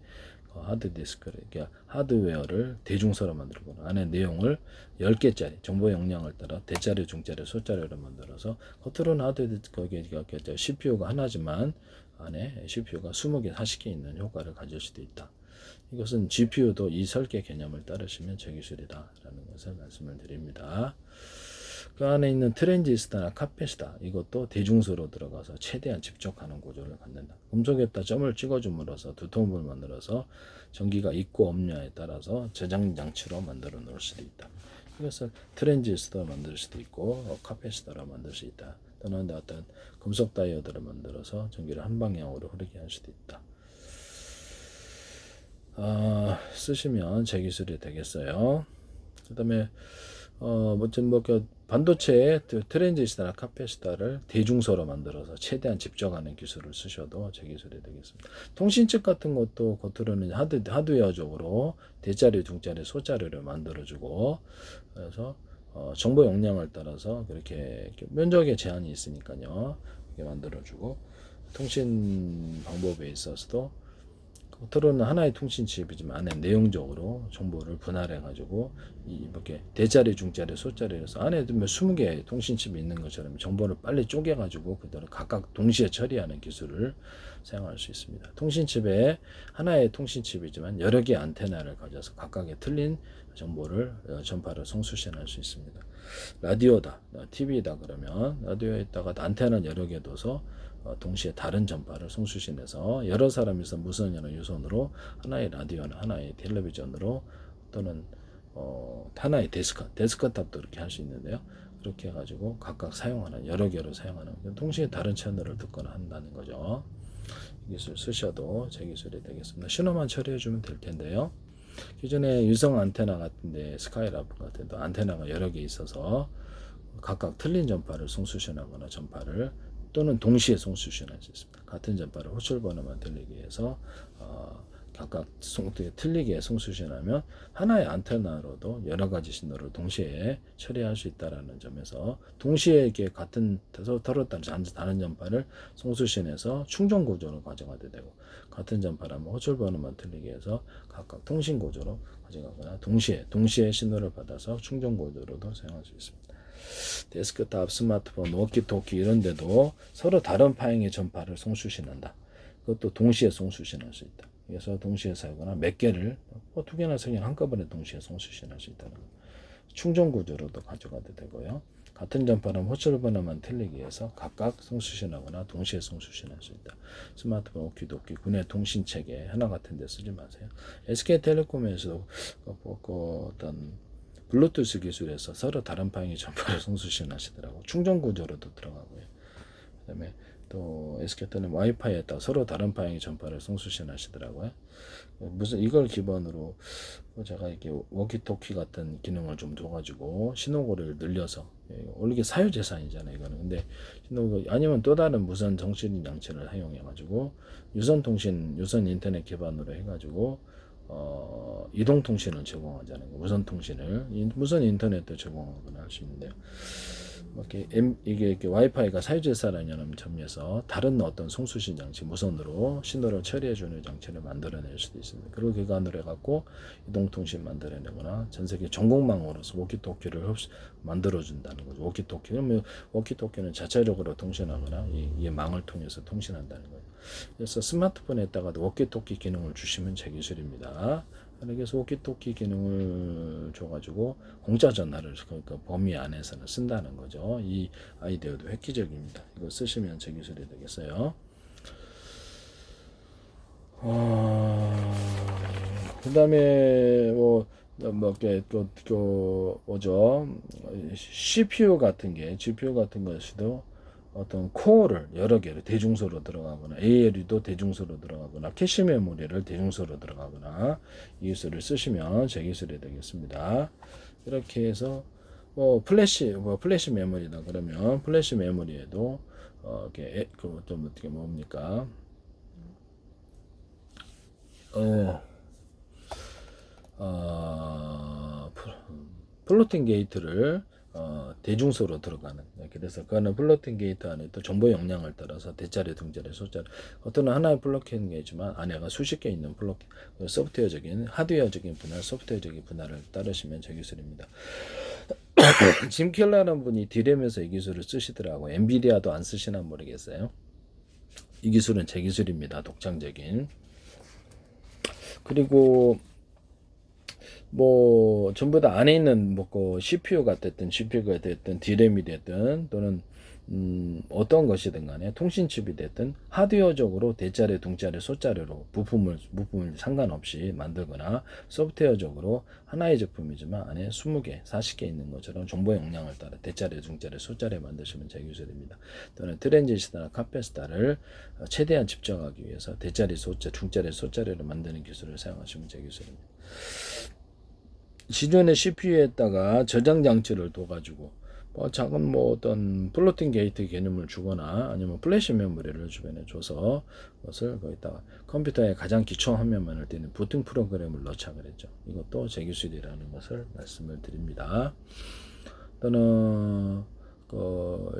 하드디스크를, 그러니까 하드웨어를 대중소로 만들고 안에 내용을 10개짜리 정보 용량을 따라 대자리, 중자리, 소자리로 만들어서 겉으로는 거기가 CPU가 하나지만 안에 CPU가 20개, 40개 있는 효과를 가질 수도 있다. 이것은 GPU도 이 설계 개념을 따르시면 제 기술이다라는 것을 말씀을 드립니다. 그 안에 있는 트랜지스터나 카패시터, 이것도 대중소로 들어가서 최대한 집적하는 구조를 갖는다. 금속에다 점을 찍어줌으로써 두통을 만들어서 전기가 있고 없냐에 따라서 저장 장치로 만들어 놓을 수도 있다. 이것을 트랜지스터로 만들 수도 있고 카패시터로 만들 수 있다. 또는 어떤 금속 다이오드를 만들어서 전기를 한 방향으로 흐르게 할 수도 있다. 쓰시면 제 기술이 되겠어요. 그 다음에 반도체 트랜지스터나 카패시터를 대중소로 만들어서 최대한 집적하는 기술을 쓰셔도 제 기술이 되겠습니다. 통신칩 같은 것도 겉으로는 하드웨어적으로 대자리, 중자리, 소자리를 만들어주고, 그래서 정보 용량을 따라서 그렇게 면적에 제한이 있으니까요, 이렇게 만들어주고, 통신 방법에 있어서도 겉으로는 하나의 통신칩이지만 안에 내용적으로 정보를 분할해 가지고 이렇게 대자리, 중자리, 소자리에서 안에도 20개의 통신칩이 있는 것처럼 정보를 빨리 쪼개 가지고 그대로 각각 동시에 처리하는 기술을 사용할 수 있습니다. 통신칩에 하나의 통신칩이지만 여러 개의 안테나를 가져서 각각의 틀린 정보를 전파를 송수신할 수 있습니다. 라디오다, TV다 그러면 라디오에다가 안테나 여러 개 둬서 동시에 다른 전파를 송수신해서 여러 사람이서 무선이나 유선으로 하나의 라디오나 하나의 텔레비전으로 또는 하나의 데스크탑도 이렇게 할 수 있는데요. 그렇게 해가지고 각각 사용하는, 여러 개로 사용하는, 동시에 다른 채널을 듣거나 한다는 거죠. 이 기술 쓰셔도 제 기술이 되겠습니다. 신호만 처리해주면 될 텐데요. 기존에 유성 안테나 같은데 스카이라프 같은 데 안테나가 여러 개 있어서 각각 틀린 전파를 송수신하거나 전파를 또는 동시에 송수신할 수 있습니다. 같은 전파를 호출 번호만 들리게 해서 각각 틀리게 송수신하면 하나의 안테나로도 여러 가지 신호를 동시에 처리할 수 있다는 점에서 동시에 이렇게 같은 서로 다른 전파를 송수신해서 충전 구조로 가져가도 되고, 같은 전파라면 호출 번호만 틀리게 해서 각각 통신 구조로 가져가거나 동시에 신호를 받아서 충전 구조로도 사용할 수 있습니다. 데스크탑, 스마트폰, 워키토키 이런 데도 서로 다른 파행의 전파를 송수신한다. 그것도 동시에 송수신할 수 있다. 그래서 동시에 사용하거나 몇 개를 2개나 3개 한꺼번에 동시에 송수신할 수 있다는 거. 충전 구조로도 가져가도 되고요. 같은 전파는 호출 번호만 틀리기 위해서 각각 송수신하거나 동시에 송수신할 수 있다. 스마트폰, 워키토키, 국내 통신체계 하나 같은 데 쓰지 마세요. SK텔레콤에서도 어떤 블루투스 기술에서 서로 다른 방향의 전파를 송수신하시더라고. 충전 구조로도 들어가고요. 그다음에 또 SK텔레콤 와이파이에다 서로 다른 방향의 전파를 송수신하시더라고요. 무슨 이걸 기반으로 제가 이렇게 워키토키 같은 기능을 좀 줘가지고 신호고리를 늘려서, 원래 이게 사유재산이잖아요 이거는. 근데 신호고 아니면 또 다른 무선 정신 장치를 사용해가지고 유선 인터넷 기반으로 해가지고 이동통신을 제공하자는 거, 무선 인터넷도 제공하거나 할 수 있는데요. 이게 이렇게 와이파이가 사유재산이라는 점에서 다른 어떤 송수신 장치, 무선으로 신호를 처리해주는 장치를 만들어낼 수도 있습니다. 그리고 기반으로 해갖고 이동통신 만들어내거나 전 세계 전국망으로서 워키토키를 만들어준다는 거죠. 워키토키는 자체적으로 통신하거나 이 망을 통해서 통신한다는 거예요. 그래서 스마트폰에다가도 워키토키 기능을 주시면 제 기술입니다. 그래서 워키토키 기능을 줘가지고 공짜 전화를 그 범위 안에서는 쓴다는 거죠. 이 아이디어도 획기적입니다. 이거 쓰시면 제 기술이 되겠어요. 그 다음에 CPU 같은 것도 어떤 코어를 여러 개를 대중소로 들어가거나 ALU도 대중소로 들어가거나 캐시 메모리를 대중소로 들어가거나 이 기술을 쓰시면 제 기술이 되겠습니다. 이렇게 해서 플래시 메모리다 그러면 플래시 메모리에도 이렇게 그좀 어떻게 뭡니까? 플로팅 게이트를 대중소로 들어가는. 그래서 그거는 플로팅 게이트 안에 또 정보 용량을 따라서 대자리, 등자리, 소자리 어떤 하나의 플로팅 게이지만 안에가 수십 개 있는 플로팅 소프트웨어적인 하드웨어적인 분할, 소프트웨어적인 분할을 따르시면 제 기술입니다. 짐 켈러라는 분이 D램에서 이 기술을 쓰시더라고. 엔비디아도 안 쓰시나 모르겠어요. 이 기술은 제 기술입니다. 독창적인. 그리고 뭐 전부 다 안에 있는 뭐 CPU가 됐든 GPU가 됐든 D램이 됐든 또는 어떤 것이든 간에 통신칩이 됐든 하드웨어적으로 대자리, 등자리, 소자리로 부품을 상관없이 만들거나 소프트웨어적으로 하나의 제품이지만 안에 20개, 40개 있는 것처럼 정보 용량을 따라 대자리, 등자리, 소자리 만드시면 제 기술입니다. 또는 트랜지스터나 카패시터를 최대한 집중하기 위해서 대자리, 소자, 중자리, 소자리로 만드는 기술을 사용하시면 제 기술입니다. 기존의 CPU에다가 저장 장치를 둬가지고 작은 어떤 플로팅 게이트 개념을 주거나 아니면 플래시 메모리를 주변에 줘서 그것을 거기다가 컴퓨터의 가장 기초 화면만을 띄는 부팅 프로그램을 넣자 그랬죠. 이것도 제 기술이라는 것을 말씀을 드립니다. 또는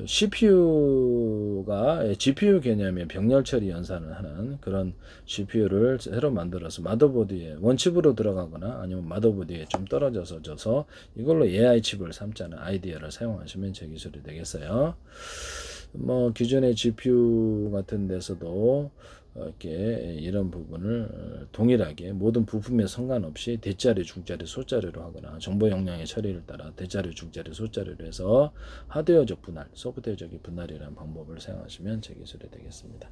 CPU가 GPU 개념의 병렬 처리 연산을 하는 그런 GPU를 새로 만들어서 마더보드에 원칩으로 들어가거나 아니면 마더보드에 좀 떨어져서 줘서 이걸로 AI 칩을 삼자는 아이디어를 사용하시면 제 기술이 되겠어요. 뭐 기존의 GPU 같은 데서도 이렇게 이런 부분을 동일하게 모든 부품에 상관없이 대자리, 중자리, 소자리로 하거나 정보 용량의 처리를 따라 대자리, 중자리, 소자리로 해서 하드웨어적 분할, 소프트웨어적인 분할이라는 방법을 사용하시면 제 기술이 되겠습니다.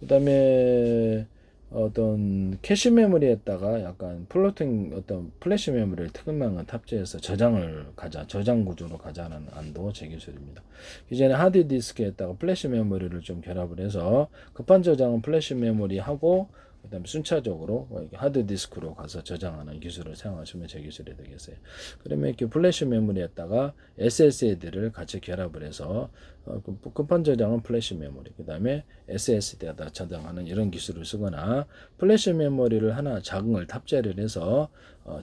그 다음에 어떤 캐시 메모리에다가 약간 플로팅 어떤 플래시 메모리를 특별망을 탑재해서 저장 구조로 가자는 안도 제 기술입니다. 기존에 하드디스크에다가 플래시 메모리를 좀 결합을 해서 급한 저장은 플래시 메모리하고 그다음에 순차적으로 하드디스크로 가서 저장하는 기술을 사용하시면 제 기술이 되겠어요. 그러면 이렇게 플래시 메모리에다가 SSD를 같이 결합을 해서 급한 저장은 플래시 메모리, 그 다음에 SSD에다 저장하는 이런 기술을 쓰거나 플래시 메모리를 하나 작은 걸 탑재를 해서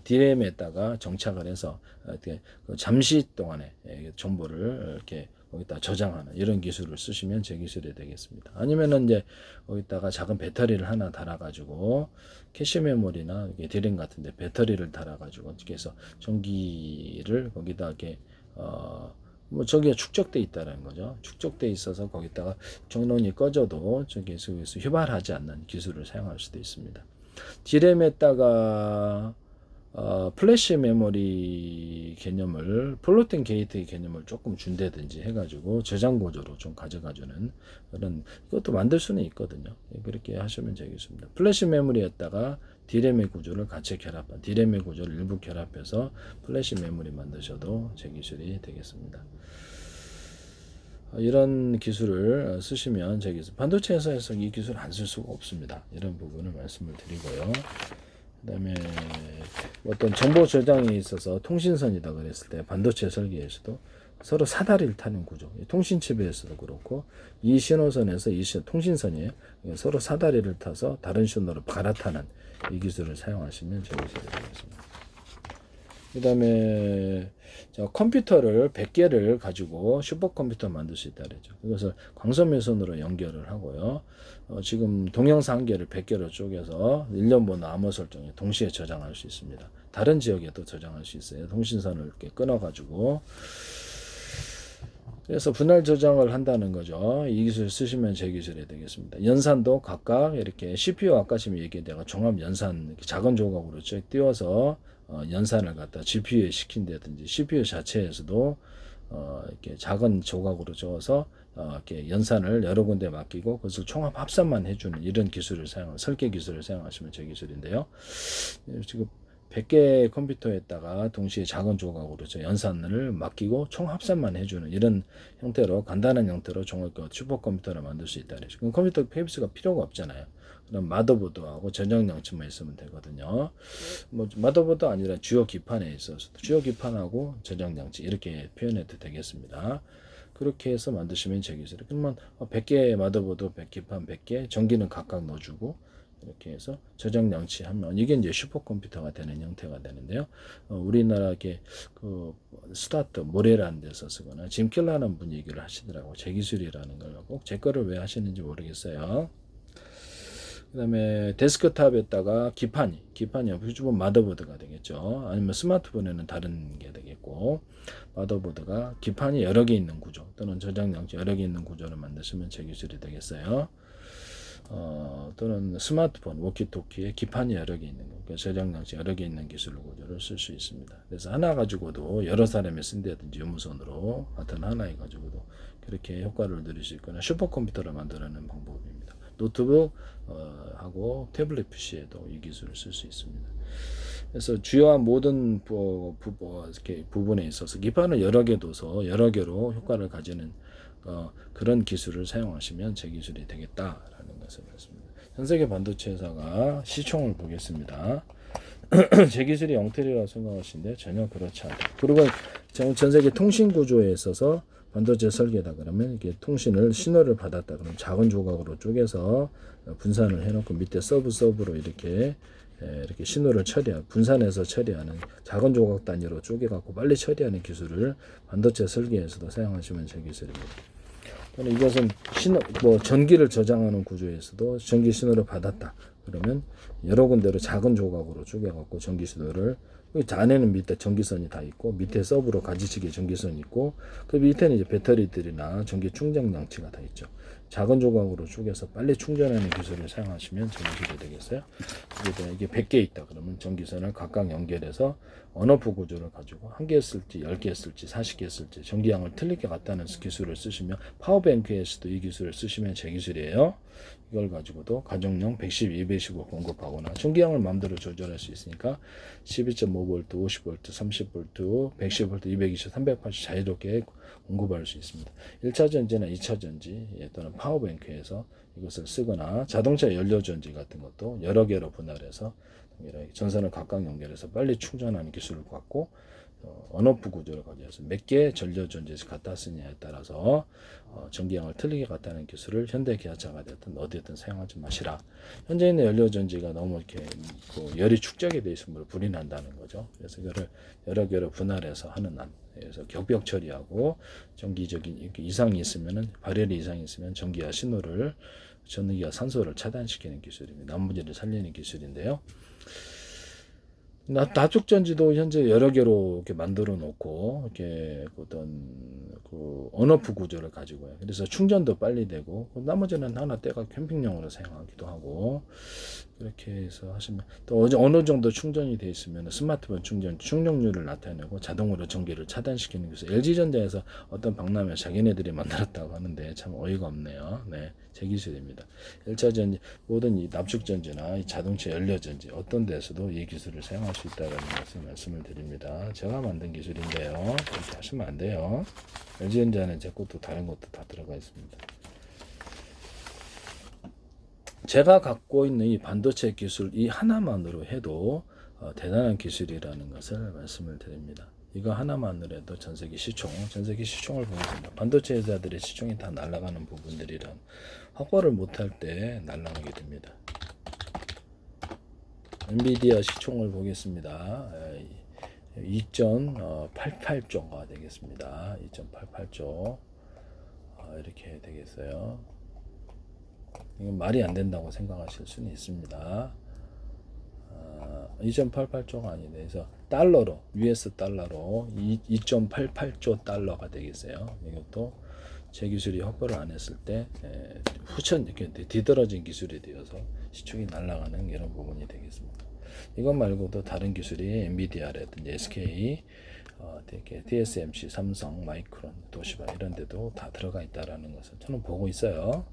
DRAM에다가 정착을 해서 잠시 동안에 정보를 이렇게 거기다 저장하는 이런 기술을 쓰시면 제 기술이 되겠습니다. 아니면은 이제 거기다가 작은 배터리를 하나 달아가지고 캐시 메모리나 디램 같은데 배터리를 달아가지고 어떻게 해서 전기를 거기다 이렇게 뭐 저기에 축적돼 있다는 거죠. 축적돼 있어서 거기다가 전원이 꺼져도 저기에서 휘발하지 않는 기술을 사용할 수도 있습니다. 디램에다가 플래시 메모리 개념을 플로팅 게이트 개념을 조금 준다든지 해가지고 저장 구조로 좀 가져가주는 그런 이것도 만들 수는 있거든요. 그렇게 하시면 되겠습니다. 플래시 메모리에다가 디램의 구조를 같이 결합한 디램의 구조를 일부 결합해서 플래시 메모리 만드셔도 제 기술이 되겠습니다. 이런 기술을 쓰시면 제 기술 반도체 회사에서 이 기술 안 쓸 수가 없습니다. 이런 부분을 말씀을 드리고요. 그 다음에 어떤 정보 저장에 있어서 통신선이다 그랬을 때 반도체 설계에서도 서로 사다리를 타는 구조, 통신칩에서도 그렇고 이 신호선에서 통신선이에요. 서로 사다리를 타서 다른 신호로 갈아타는 이 기술을 사용하시면 제 기술이 되겠습니다. 그 다음에 컴퓨터를 100개를 가지고 슈퍼컴퓨터 만들 수 있다 그랬죠. 그것을 광선면선으로 연결을 하고요. 지금 동영상 한 개를 100개로 쪼개서 일련번호 암호 설정에 동시에 저장할 수 있습니다. 다른 지역에도 저장할 수 있어요. 통신선을 이렇게 끊어가지고. 그래서 분할 저장을 한다는 거죠. 이 기술 쓰시면 제 기술이 되겠습니다. 연산도 각각 이렇게 CPU 아까 지금 얘기했다가 종합 연산 작은 조각으로 쭉 띄워서 연산을 갖다 GPU에 시킨다든지 CPU 자체에서도 이렇게 작은 조각으로 적어서 이렇게 연산을 여러 군데 맡기고 그것을 총합 합산만 해주는 이런 기술을 설계 기술을 사용하시면 제 기술인데요. 지금 100개 컴퓨터에다가 동시에 작은 조각으로 연산을 맡기고 총 합산만 해주는 이런 형태로 간단한 형태로 슈퍼컴퓨터를 만들 수 있다. 그럼 컴퓨터 페이스가 필요가 없잖아요. 그럼 마더보드하고 전장 장치만 있으면 되거든요. 뭐 마더보드 아니라 주요 기판에 있어서 주요 기판하고 전장 장치 이렇게 표현해도 되겠습니다. 그렇게 해서 만드시면 제 기술이에요. 그러면 100개 마더보드 100기판 100개 전기는 각각 넣어주고 이렇게 해서 저장 양치하면 이게 이제 슈퍼컴퓨터가 되는 형태가 되는데요. 우리나라 그 스타트 모레라는 데서 쓰거나 짐 켈러라는 분 얘기를 하시더라고. 제 기술이라는 걸 꼭 제 거를 왜 하시는지 모르겠어요. 그 다음에 데스크탑에다가 기판이 휴대폰 마더보드가 되겠죠. 아니면 스마트폰에는 다른 게 되겠고, 마더보드가 기판이 여러 개 있는 구조 또는 저장 장치 여러 개 있는 구조를 만드시면 제 기술이 되겠어요. 또는 스마트폰 워키토키에 기판이 여러 개 있는 거, 그러니까 저장 장치 여러 개 있는 기술 구조를 쓸 수 있습니다. 그래서 하나 가지고도 여러 사람이 쓴다든지 유무선으로 하여튼 하나에 가지고도 그렇게 효과를 누릴 수 있거나 슈퍼컴퓨터를 만들어내는 방법입니다. 노트북 하고 태블릿 PC에도 이 기술을 쓸 수 있습니다. 그래서 주요한 모든 부분에 있어서 기판을 여러 개 둬서 여러 개로 효과를 가지는 그런 기술을 사용하시면 제 기술이 되겠다라는 것을 말씀드립니다. 전 세계 반도체 회사가 시총을 보겠습니다. 제 기술이 엉터리라고 생각하시는데 전혀 그렇지 않다. 그리고 전 세계 통신 구조에 있어서 반도체 설계다 그러면 이게 통신을 신호를 받았다 그러면 작은 조각으로 쪼개서 분산을 해놓고 밑에 서브로 이렇게 신호를 분산해서 처리하는 작은 조각 단위로 쪼개갖고 빨리 처리하는 기술을 반도체 설계에서도 사용하시면 제 기술입니다. 이것은 전기를 저장하는 구조에서도 전기 신호를 받았다 그러면 여러 군데로 작은 조각으로 쪼개갖고 전기 신호를 안에는 밑에 전기선이 다 있고 밑에 서브로 가지치기 전기선이 있고 그 밑에는 이제 배터리들이나 전기 충전 장치가 다 있죠. 작은 조각으로 쪼개서 빨리 충전하는 기술을 사용하시면 제 기술이 되겠어요. 이게 100개 있다 그러면 전기선을 각각 연결해서 언어프 구조를 가지고 1개 쓸지 10개 쓸지 40개 쓸지 전기량을 틀리게 갖다는 기술을 쓰시면 파워뱅크에서도 이 기술을 쓰시면 제 기술이에요. 이걸 가지고도 가정용 110, 220을 공급하거나 전기량을 마음대로 조절할 수 있으니까 12.5V, 50V, 30V, 110V, 220, 380 자유롭게 공급할 수 있습니다. 1차 전지나 2차 전지 또는 파워뱅크에서 이것을 쓰거나 자동차 연료전지 같은 것도 여러 개로 분할해서 전선을 각각 연결해서 빨리 충전하는 기술을 갖고 언오프 구조를 가져서 몇 개의 전력전지를 갖다 쓰냐에 따라서 전기량을 틀리게 갖다는 기술을 현대 기아차가 됐든 어디든 사용하지 마시라. 현재 있는 연료전지가 너무 이렇게 열이 축적이 되어 있으면 불이 난다는 거죠. 그래서 이거를 여러 개로 분할해서 하는 안. 그래서 격벽 처리하고 전기적인 이상이 있으면은 발열이 이상이 있으면 전기와 신호를 전기와 산소를 차단시키는 기술입니다. 나무지를 살리는 기술인데요. 다축전지도 현재 여러 개로 이렇게 만들어 놓고 이렇게 어떤 언오프 구조를 가지고요. 그래서 충전도 빨리 되고 나머지는 하나 떼가 캠핑용으로 사용하기도 하고 그렇게 해서 하시면 또 어느 정도 충전이 돼 있으면 스마트폰 충전률을 나타내고 자동으로 전기를 차단시키는 것을 LG전자에서 어떤 박람회 자기네들이 만들었다고 하는데 참 어이가 없네요. 네, 제 기술입니다. 1차 전지 모든 이 납축전지나 이 자동차 연료전지 어떤 데서도 이 기술을 사용할 수 있다는 것을 말씀을 드립니다. 제가 만든 기술인데요. 그렇게 하시면 안 돼요. LG전자는 제 것도 다른 것도 다 들어가 있습니다. 제가 갖고 있는 이 반도체 기술 이 하나만으로 해도 대단한 기술이라는 것을 말씀을 드립니다. 이거 하나만으로 해도 전 세계 시총을 보겠습니다. 반도체 회사들의 시총이 다 날아가는 부분들이란 확보를 못할 때 날아가게 됩니다. 엔비디아 시총을 보겠습니다. 2.88조가 되겠습니다. 2.88조 이렇게 되겠어요. 이건 말이 안 된다고 생각하실 수는 있습니다. 2.88조가 아니네. 그래서 달러로 US 달러로 2.88조 달러가 되겠어요. 이것도 제 기술이 확보를 안 했을 때 후천 이렇게 뒤떨어진 기술이 되어서 시총이 날아가는 이런 부분이 되겠습니다. 이것 말고도 다른 기술이 엔비디아라든지 SK, TSMC, 삼성, 마이크론, 도시바 이런 데도 다 들어가 있다라는 것을 저는 보고 있어요.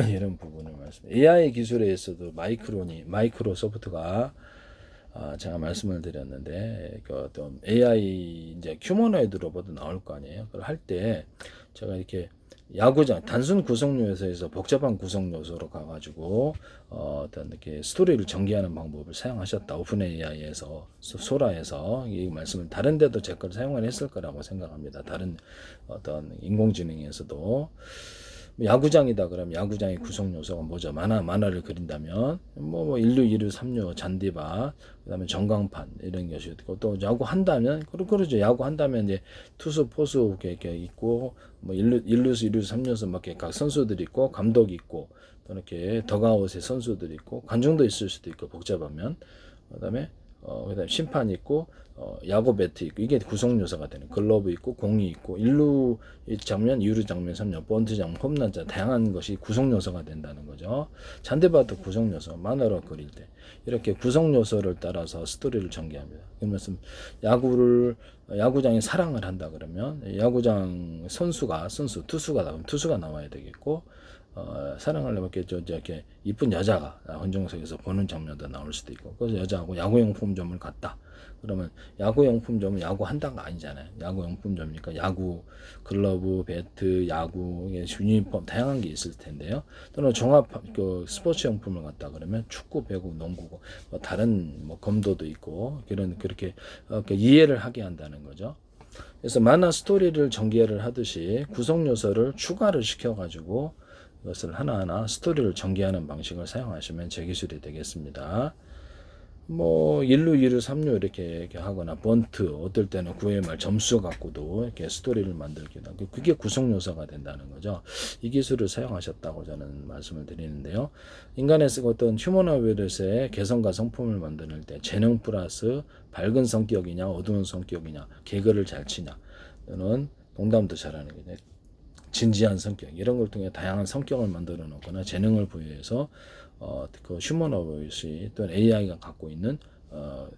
이런 부분을 AI 기술에 있어도 마이크로소프트가 제가 말씀을 드렸는데 그 어떤 AI 이제 휴머노이드 로봇도 나올 거 아니에요. 그걸 할 때 제가 이렇게 야구장 단순 구성 요소에서 복잡한 구성 요소로 가가지고 어떤 이렇게 스토리를 전개하는 방법을 사용하셨다. 오픈 AI에서 소라에서 이 말씀을 다른 데도 제 걸 사용을 했을 거라고 생각합니다. 다른 어떤 인공지능에서도 야구장이다 그러면 야구장의 구성 요소가 뭐죠? 만화를 그린다면 뭐 1루, 2루, 3루, 잔디밭, 그다음에 전광판 이런 것이 있고 또 야구 한다면 그러죠. 야구 한다면 이제 투수, 포수 이렇게 있고 뭐 1루수, 2루수, 3루수 막 이렇게 각 선수들이 있고 감독이 있고 또 이렇게 더가웃에 선수들이 있고 관중도 있을 수도 있고 복잡하면 그다음에 그다음에 심판이 있고 야구 배트 있고 이게 구성 요소가 되는 글러브 있고 공이 있고 1루 장면, 2루 장면, 3루 번트 장면, 홈런 장 다양한 것이 구성 요소가 된다는 거죠. 잔디밭도 구성 요소 만화로 그릴 때 이렇게 구성 요소를 따라서 스토리를 전개합니다. 그러면서 야구장에 사랑을 한다 그러면 야구장 투수가 나오면 투수가 나와야 되겠고 사랑을 이렇게 이렇게 이쁜 여자가 헌정석에서 보는 장면도 나올 수도 있고 그래서 여자하고 야구용품점을 갔다. 그러면 야구용품점은 야구 한다가 아니잖아요. 야구용품점이니까 야구 글러브, 배트, 야구 유니폼 다양한 게 있을 텐데요. 또는 종합 스포츠 용품을 갔다 그러면 축구, 배구, 농구 뭐 다른 뭐 검도도 있고 그렇게 이해를 하게 한다는 거죠. 그래서 만화 스토리를 전개를 하듯이 구성 요소를 추가를 시켜가지고 이것을 하나하나 스토리를 전개하는 방식을 사용하시면 제 기술이 되겠습니다. 뭐 1루, 2루, 3루 이렇게 하거나 번트 어떨 때는 9회 말 점수 갖고도 이렇게 스토리를 만들기도 하고 그게 구성 요소가 된다는 거죠. 이 기술을 사용하셨다고 저는 말씀을 드리는데요. 인간의 어떤 휴머노비르스의 개성과 성품을 만들 때 재능 플러스 밝은 성격이냐 어두운 성격이냐 개그를 잘 치냐 또는 농담도 잘하는 게 진지한 성격 이런 걸 통해 다양한 성격을 만들어 놓거나 재능을 부여해서 그 휴머노이시 또는 AI가 갖고 있는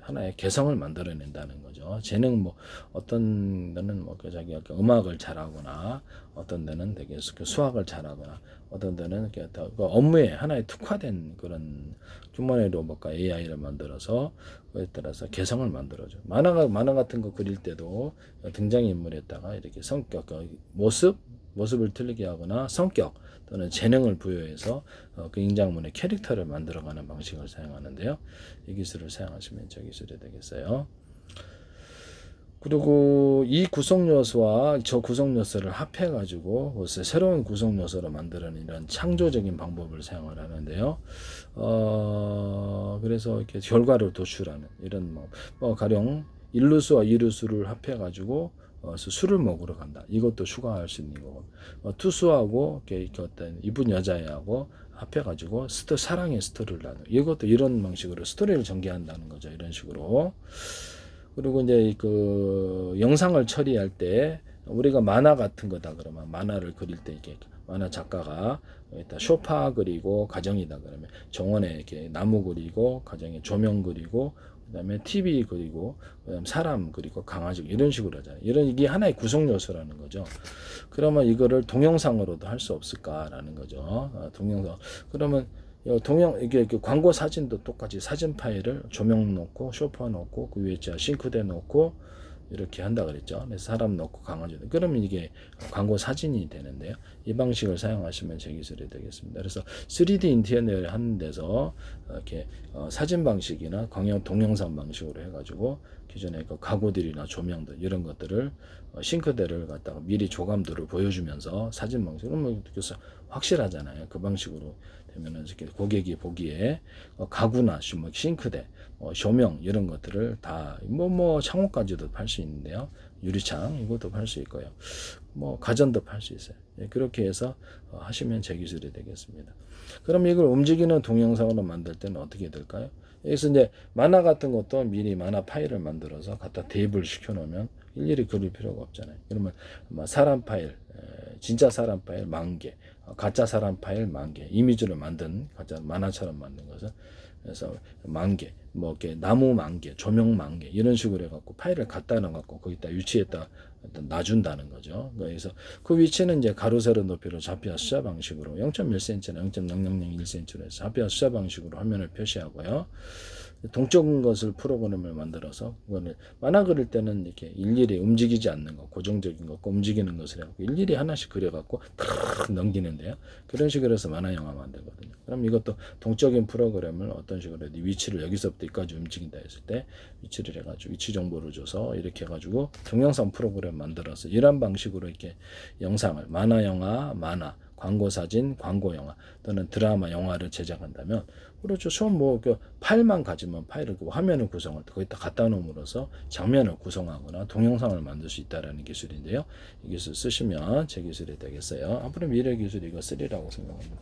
하나의 개성을 만들어낸다는 거죠. 재능 뭐 어떤 데는 뭐 자기가 음악을 잘하거나 어떤 데는 되게 수학을 잘하거나 어떤 데는 업무에 하나의 특화된 그런 휴머노이드 로봇과 AI를 만들어서 그에 따라서 개성을 만들어줘. 만화 같은 거 그릴 때도 등장인물에다가 이렇게 성격, 모습을 틀리게 하거나 성격 또는 재능을 부여해서 그 인장문의 캐릭터를 만들어가는 방식을 사용하는데요. 이 기술을 사용하시면 저 기술이 되겠어요. 그리고 이 구성 요소와 저 구성 요소를 합해가지고 새로운 구성 요소를 만드는 이런 창조적인 방법을 사용을 하는데요. 그래서 이렇게 결과를 도출하는 이런 가령 1루수와 2루수를 합해가지고 술을 먹으러 간다. 이것도 추가할 수 있는 거고 투수하고 이렇게 어떤 이쁜 여자애하고 합해가지고 사랑의 스토리를 나누. 이것도 이런 방식으로 스토리를 전개한다는 거죠. 이런 식으로. 그리고 이제 그 영상을 처리할 때 우리가 만화 같은 거다 그러면 만화를 그릴 때 이렇게 만화 작가가 소파 그리고 가정이다 그러면 정원에 이렇게 나무 그리고 가정에 조명 그리고 그다음에 TV 그리고 그다음 사람 그리고 강아지 이런 식으로 하잖아요. 이게 하나의 구성 요소라는 거죠. 그러면 이거를 동영상으로도 할 수 없을까라는 거죠. 동영상. 그러면 이게 광고 사진도 똑같이 사진 파일을 조명 놓고 소파 놓고 그 위에 싱크대 놓고 이렇게 한다 그랬죠. 그래서 사람 넣고 강아지. 그러면 이게 광고 사진이 되는데요. 이 방식을 사용하시면 제 기술이 되겠습니다. 그래서 3D 인테리어를 하는 데서 이렇게 사진 방식이나 동영상 방식으로 해가지고 기존의 그 가구들이나 조명들 이런 것들을 싱크대를 갖다가 미리 조감도를 보여주면서 사진 방식 그러면 그래서 확실하잖아요. 그 방식으로 되면은 이렇게 고객이 보기에 가구나 싱크대, 조명 이런 것들을 다 창호까지도 팔 수 있는데요. 유리창 이것도 팔 수 있고요. 가전도 팔 수 있어요. 그렇게 해서 하시면 제 기술이 되겠습니다. 그럼 이걸 움직이는 동영상으로 만들 때는 어떻게 될까요? 여기서 이제 만화 같은 것도 미리 만화 파일을 만들어서 갖다 대입을 시켜 놓으면 일일이 그릴 필요가 없잖아요. 그러면 사람 파일, 진짜 사람 파일 10,000개, 가짜 사람 파일 10,000개, 이미지를 만든 가짜 만화처럼 만든 것을 그래서 10,000개, 이렇게 나무 10,000개, 조명 10,000개 이런 식으로 해갖고 파일을 갖다 놔갖고 거기다 위치에다 놔준다는 거죠. 그래서 그 위치는 이제 가로 세로 높이로 좌표와 숫자 방식으로 0.1cm나 0.0001cm로 해서 좌표와 숫자 방식으로 화면을 표시하고요. 동적인 것을 프로그램을 만들어서 그거를 만화 그릴 때는 이렇게 일일이 움직이지 않는 거, 고정적인 거, 움직이는 것을 해갖고 일일이 하나씩 그려갖고 탁 넘기는데요. 그런 식으로 해서 만화 영화 만들거든요. 그럼 이것도 동적인 프로그램을 어떤 식으로 위치를 여기서부터 여기까지 움직인다 했을 때 위치를 해가지고 위치 정보를 줘서 이렇게 해가지고 동영상 프로그램 만들어서 이런 방식으로 이렇게 영상을 만화 영화, 만화 광고 사진, 광고 영화 또는 드라마 영화를 제작한다면 그렇죠. 처음 뭐그 파일만 가지면 파일을 그 화면을 구성할 때 거기다 갖다 놓음으로써 장면을 구성하거나 동영상을 만들 수 있다라는 기술인데요. 이 기술 쓰시면 제 기술이 되겠어요. 앞으로 미래 기술이 이거 쓰리라고 생각합니다.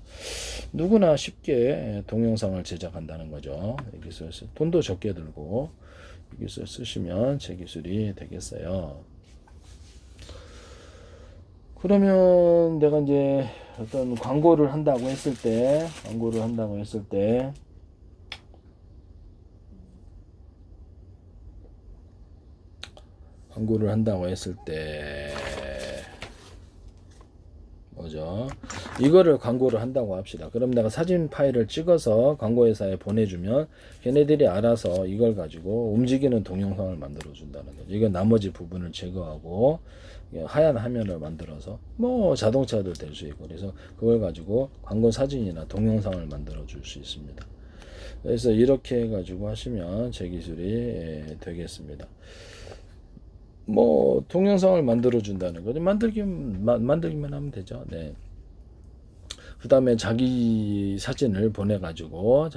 누구나 쉽게 동영상을 제작한다는 거죠. 이 기술 돈도 적게 들고 이 기술 쓰시면 제 기술이 되겠어요. 그러면 내가 이제 어떤 광고를 한다고 했을 때 뭐죠? 이거를 광고를 한다고 합시다. 그럼 내가 사진 파일을 찍어서 광고회사에 보내주면 걔네들이 알아서 이걸 가지고 움직이는 동영상을 만들어 준다는 거죠. 이건 나머지 부분을 제거하고 하얀 화면을 만들어서 뭐 자동차도 될 수 있고 그래서 그걸 가지고 광고 사진이나 동영상을 만들어 줄 수 있습니다. 그래서 이렇게 해가지고 하시면 제 기술이 되겠습니다. 뭐 동영상을 만들어 준다는 거죠. 만들기만 하면 되죠. 네. 그 다음에 자기 사진을 보내갖고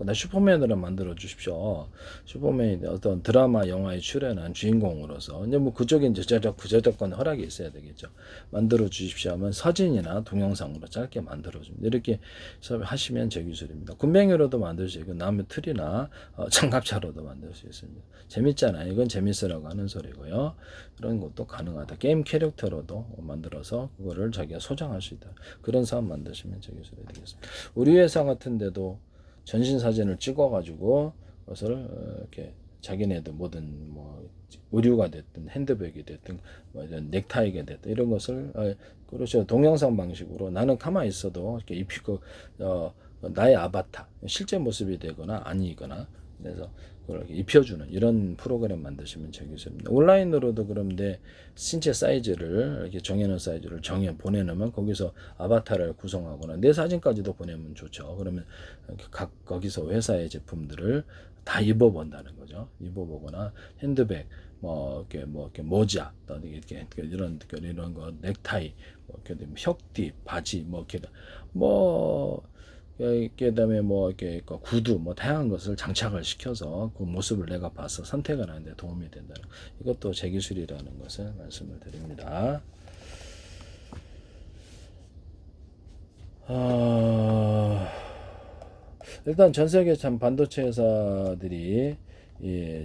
나 슈퍼맨으로 만들어 주십시오. 슈퍼맨이 어떤 드라마 영화에 출연한 주인공으로서 이제 뭐 그쪽에 이제 저작권 허락이 있어야 되겠죠. 만들어 주십시오 하면 사진이나 동영상으로 짧게 만들어 줍니다. 이렇게 하시면 제 기술입니다. 군뱅이로도 만들 수 있고 나무 틀이나 장갑차로도 만들 수 있습니다. 재밌잖아요. 이건 재밌으라고 하는 소리고요. 그런 것도 가능하다. 게임 캐릭터로도 만들어서 그거를 자기가 소장할 수 있다. 그런 사람 만드시면 제 기술이 되겠습니다. 우리 회사 같은 데도 전신 사진을 찍어 가지고 그것을 이렇게 자기네들 모든 뭐 의류가 됐든 핸드백이 됐든 뭐 이런 넥타이가 됐든 이런 것을 그렇죠. 동영상 방식으로 나는 가만히 있어도 이렇게 입히고 나의 아바타 실제 모습이 되거나 아니거나 그래서 그걸 입혀주는 이런 프로그램 만드시면 제 기술입니다. 온라인으로도 그런데 신체 사이즈를 이렇게 정해놓은 사이즈를 보내놓으면 거기서 아바타를 구성하거나 내 사진까지도 보내면 좋죠. 그러면 각 거기서 회사의 제품들을 다 입어본다는 거죠. 입어보거나 핸드백, 이렇게 모자, 이렇게 이런 거 넥타이, 이렇게 혁띠, 바지, 그다음에 이렇게 구두 다양한 것을 장착을 시켜서 그 모습을 내가 봐서 선택을 하는데 도움이 된다는 이것도 제 기술이라는 것을 말씀을 드립니다. 일단 전 세계 참 반도체 회사들이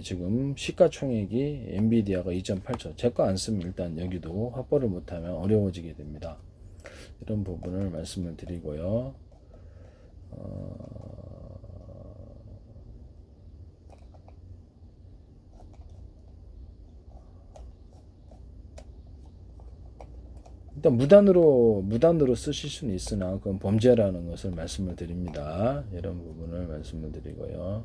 지금 시가총액이 엔비디아가 2.8조 제 거 안 쓰면 일단 여기도 확보를 못하면 어려워지게 됩니다. 이런 부분을 말씀을 드리고요. 일단 무단으로 쓰실 수는 있으나 그건 범죄라는 것을 말씀을 드립니다. 이런 부분을 말씀을 드리고요.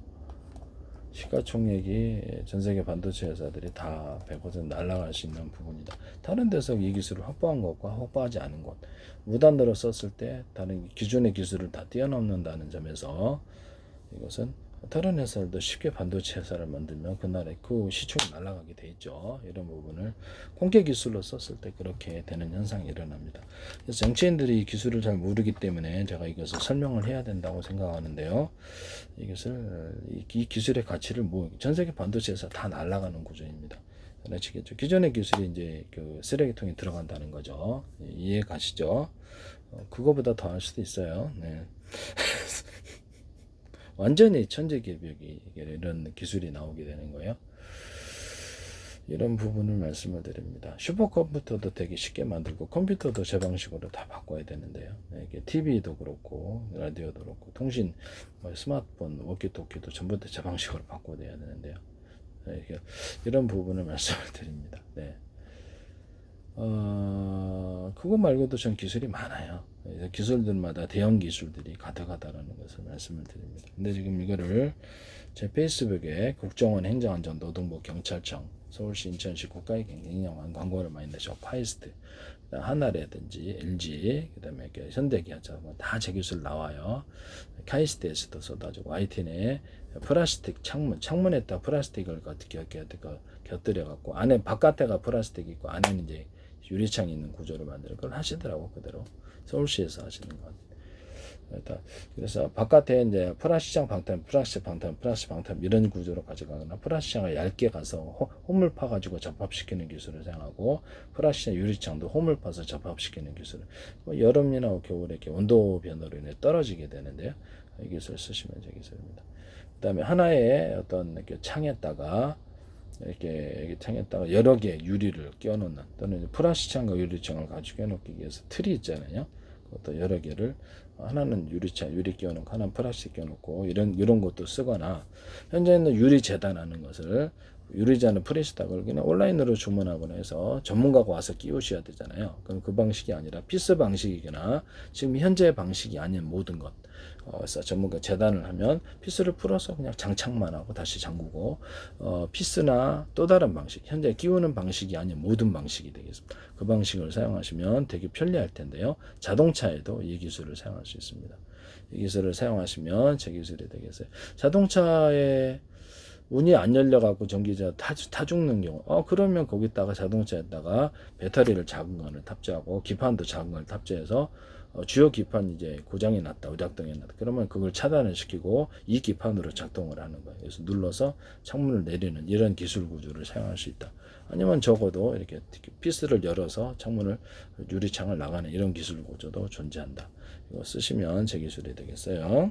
시가총액이 전 세계 반도체 회사들이 다 100% 날아갈 수 있는 부분이다. 다른 데서 이 기술을 확보한 것과 확보하지 않은 것, 무단으로 썼을 때 다른 기존의 기술을 다 뛰어넘는다는 점에서 이것은 다른 회사들도 쉽게 반도체 회사를 만들면 그날에 그 시총이 날아가게 돼 있죠. 이런 부분을 공개 기술로 썼을 때 그렇게 되는 현상이 일어납니다. 그래서 정치인들이 이 기술을 잘 모르기 때문에 제가 이것을 설명을 해야 된다고 생각하는데요. 이 기술의 가치를 전 세계 반도체 회사 다 날아가는 구조입니다. 아시겠죠? 기존의 기술이 이제 그 쓰레기통에 들어간다는 거죠. 이해 가시죠? 그거보다 더 할 수도 있어요. 네. 완전히 천재개벽이 이런 기술이 나오게 되는 거예요. 이런 부분을 말씀을 드립니다. 슈퍼컴퓨터도 되게 쉽게 만들고 컴퓨터도 제 방식으로 다 바꿔야 되는데요. 이게 TV도 그렇고 라디오도 그렇고 통신, 스마트폰, 워키토키도 전부 다 제 방식으로 바꿔야 되는데요. 이런 부분을 말씀을 드립니다. 네. 그거 말고도 전 기술이 많아요. 그래서 기술들마다 대형 기술들이 가득하다라는 것을 말씀을 드립니다. 근데 지금 이거를 제 페이스북에 국정원 행정안전 노동부 경찰청 서울시 인천시 국가의 경영한 광고를 많이 내죠. 파이스트 하나라든지 LG 그다음에 현대기아차 다 제 기술 나와요. 카이스트에서도 쏟아지고 ITN에 플라스틱 창문에다 플라스틱을 곁들여 갖고 안에 바깥에가 플라스틱이 있고 안에는 이제 유리창이 있는 구조를 만들어 그걸 하시더라고 그대로 서울시에서 하시는 것 같아요. 그래서 바깥에 이제 플라스틱 방탄, 플라스틱 방탄 이런 구조로 가져가거나 플라스틱을 얇게 가서 홈을 파가지고 접합시키는 기술을 사용하고 플라스틱 유리창도 홈을 파서 접합시키는 기술. 여름이나 겨울에 이렇게 온도 변화로 인해 떨어지게 되는데요. 이 기술을 쓰시면 제 기술입니다. 그다음에 하나의 어떤 이렇게 창에다가 이렇게 창에다가 여러 개의 유리를 끼워놓는 또는 플라스틱창과 유리창을 가지고 끼워놓기 위해서 틀이 있잖아요. 그것도 여러 개를 하나는 유리창 유리 끼워놓고 하나는 플라스틱 끼워놓고 이런 것도 쓰거나 현재는 유리 재단하는 것을 유리잔을 프레스닥을 그냥 온라인으로 주문하거나 해서 전문가가 와서 끼우셔야 되잖아요. 그럼 그 방식이 아니라 피스 방식이거나 지금 현재 방식이 아닌 모든 것 그래서 전문가 재단을 하면 피스를 풀어서 그냥 장착만 하고 다시 잠그고 피스나 또 다른 방식 현재 끼우는 방식이 아닌 모든 방식이 되겠습니다. 그 방식을 사용하시면 되게 편리할 텐데요. 자동차에도 이 기술을 사용할 수 있습니다. 이 기술을 사용하시면 제 기술이 되겠어요. 자동차에 문이 안 열려갖고 전기자 타 죽는 경우, 그러면 거기다가 자동차에다가 배터리를 작은 거를 탑재하고 기판도 작은 걸 탑재해서 주요 기판 이제 고장이 났다, 오작동이 났다. 그러면 그걸 차단을 시키고 이 기판으로 작동을 하는 거예요. 그래서 눌러서 창문을 내리는 이런 기술 구조를 사용할 수 있다. 아니면 적어도 이렇게 피스를 열어서 창문을 유리창을 나가는 이런 기술 구조도 존재한다. 이거 쓰시면 제 기술이 되겠어요.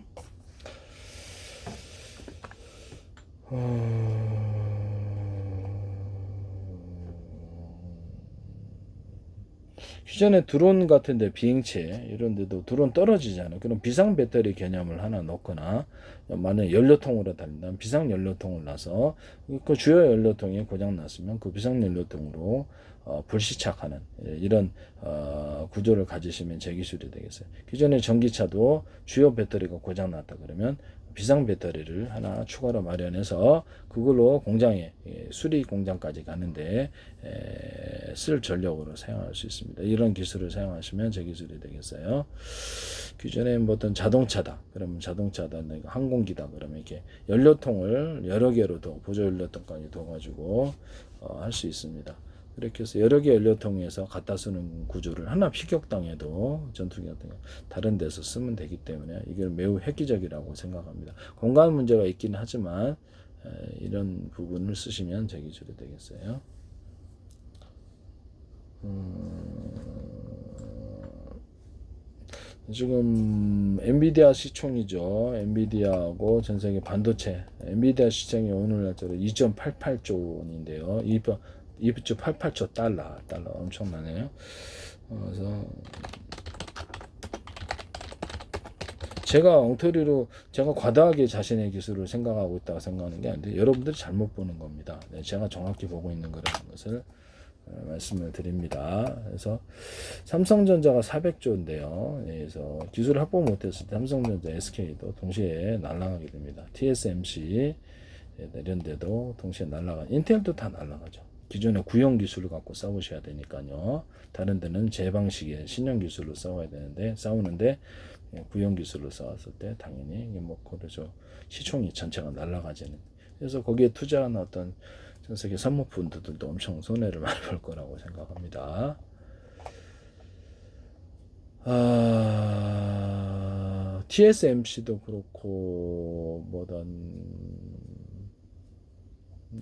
기존에 드론 같은데 비행체 이런 데도 드론 떨어지잖아요. 그럼 비상 배터리 개념을 하나 넣거나 만약에 연료통으로 달린다면 비상 연료통을 놔서 그 주요 연료통이 고장 났으면 그 비상 연료통으로 불시착하는 이런 구조를 가지시면 제 기술이 되겠어요. 기존에 전기차도 주요 배터리가 고장 났다 그러면 비상 배터리를 하나 추가로 마련해서 그걸로 공장에 수리 공장까지 가는데 쓸 전력으로 사용할 수 있습니다. 이런 기술을 사용하시면 제 기술이 되겠어요. 기존에 뭐 어떤 자동차다 그러면 자동차다 항공기다 그러면 이렇게 연료통을 여러 개로 더 보조 연료통까지 둬가지고 할 수 있습니다. 이렇게 해서 여러 개 연료통에서 갖다 쓰는 구조를 하나 피격당해도 전투기 같은 거 다른 데서 쓰면 되기 때문에 이게 매우 획기적이라고 생각합니다. 공간 문제가 있긴 하지만 이런 부분을 쓰시면 제 기술이 되겠어요. 지금 엔비디아 시총이죠. 엔비디아하고 전 세계 반도체 엔비디아 시총이 오늘 날짜로 2.88조 원인데요. 2.88조 달러 엄청나네요. 그래서 제가 엉터리로 제가 과다하게 자신의 기술을 생각하고 있다고 생각하는 게 아닌데 여러분들이 잘못 보는 겁니다. 제가 정확히 보고 있는 거라는 것을 말씀을 드립니다. 그래서 삼성전자가 400조인데요. 그래서 기술을 확보 못했을 때 삼성전자, SK도 동시에 날아가게 됩니다. TSMC 이런 데도 동시에 날아가. 인텔도 다 날아가죠. 기존의 구형 기술을 갖고 싸우셔야 되니까요. 다른 데는 제 방식의 신형 기술로 싸우는데 구형 기술로 싸웠을 때 당연히 뭐 그러죠. 시총이 전체가 날아가지는. 그래서 거기에 투자한 어떤 전 세계 산업분들도 엄청 손해를 많이 볼 거라고 생각합니다. TSMC도 그렇고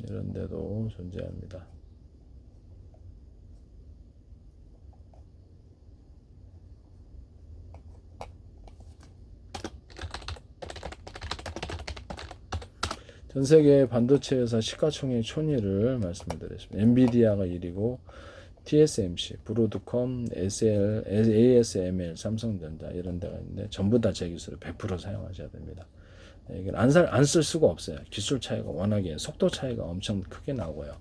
이런 데도 존재합니다. 전 세계 반도체 회사 시가총액 순위를 말씀드리겠습니다. 엔비디아가 1위고 TSMC, 브로드컴, SL, ASML, 삼성전자 이런 데가 있는데 전부 다 제 기술을 100% 사용하셔야 됩니다. 이걸 안 쓸 수가 없어요. 기술 차이가 워낙에 속도 차이가 엄청 크게 나고요.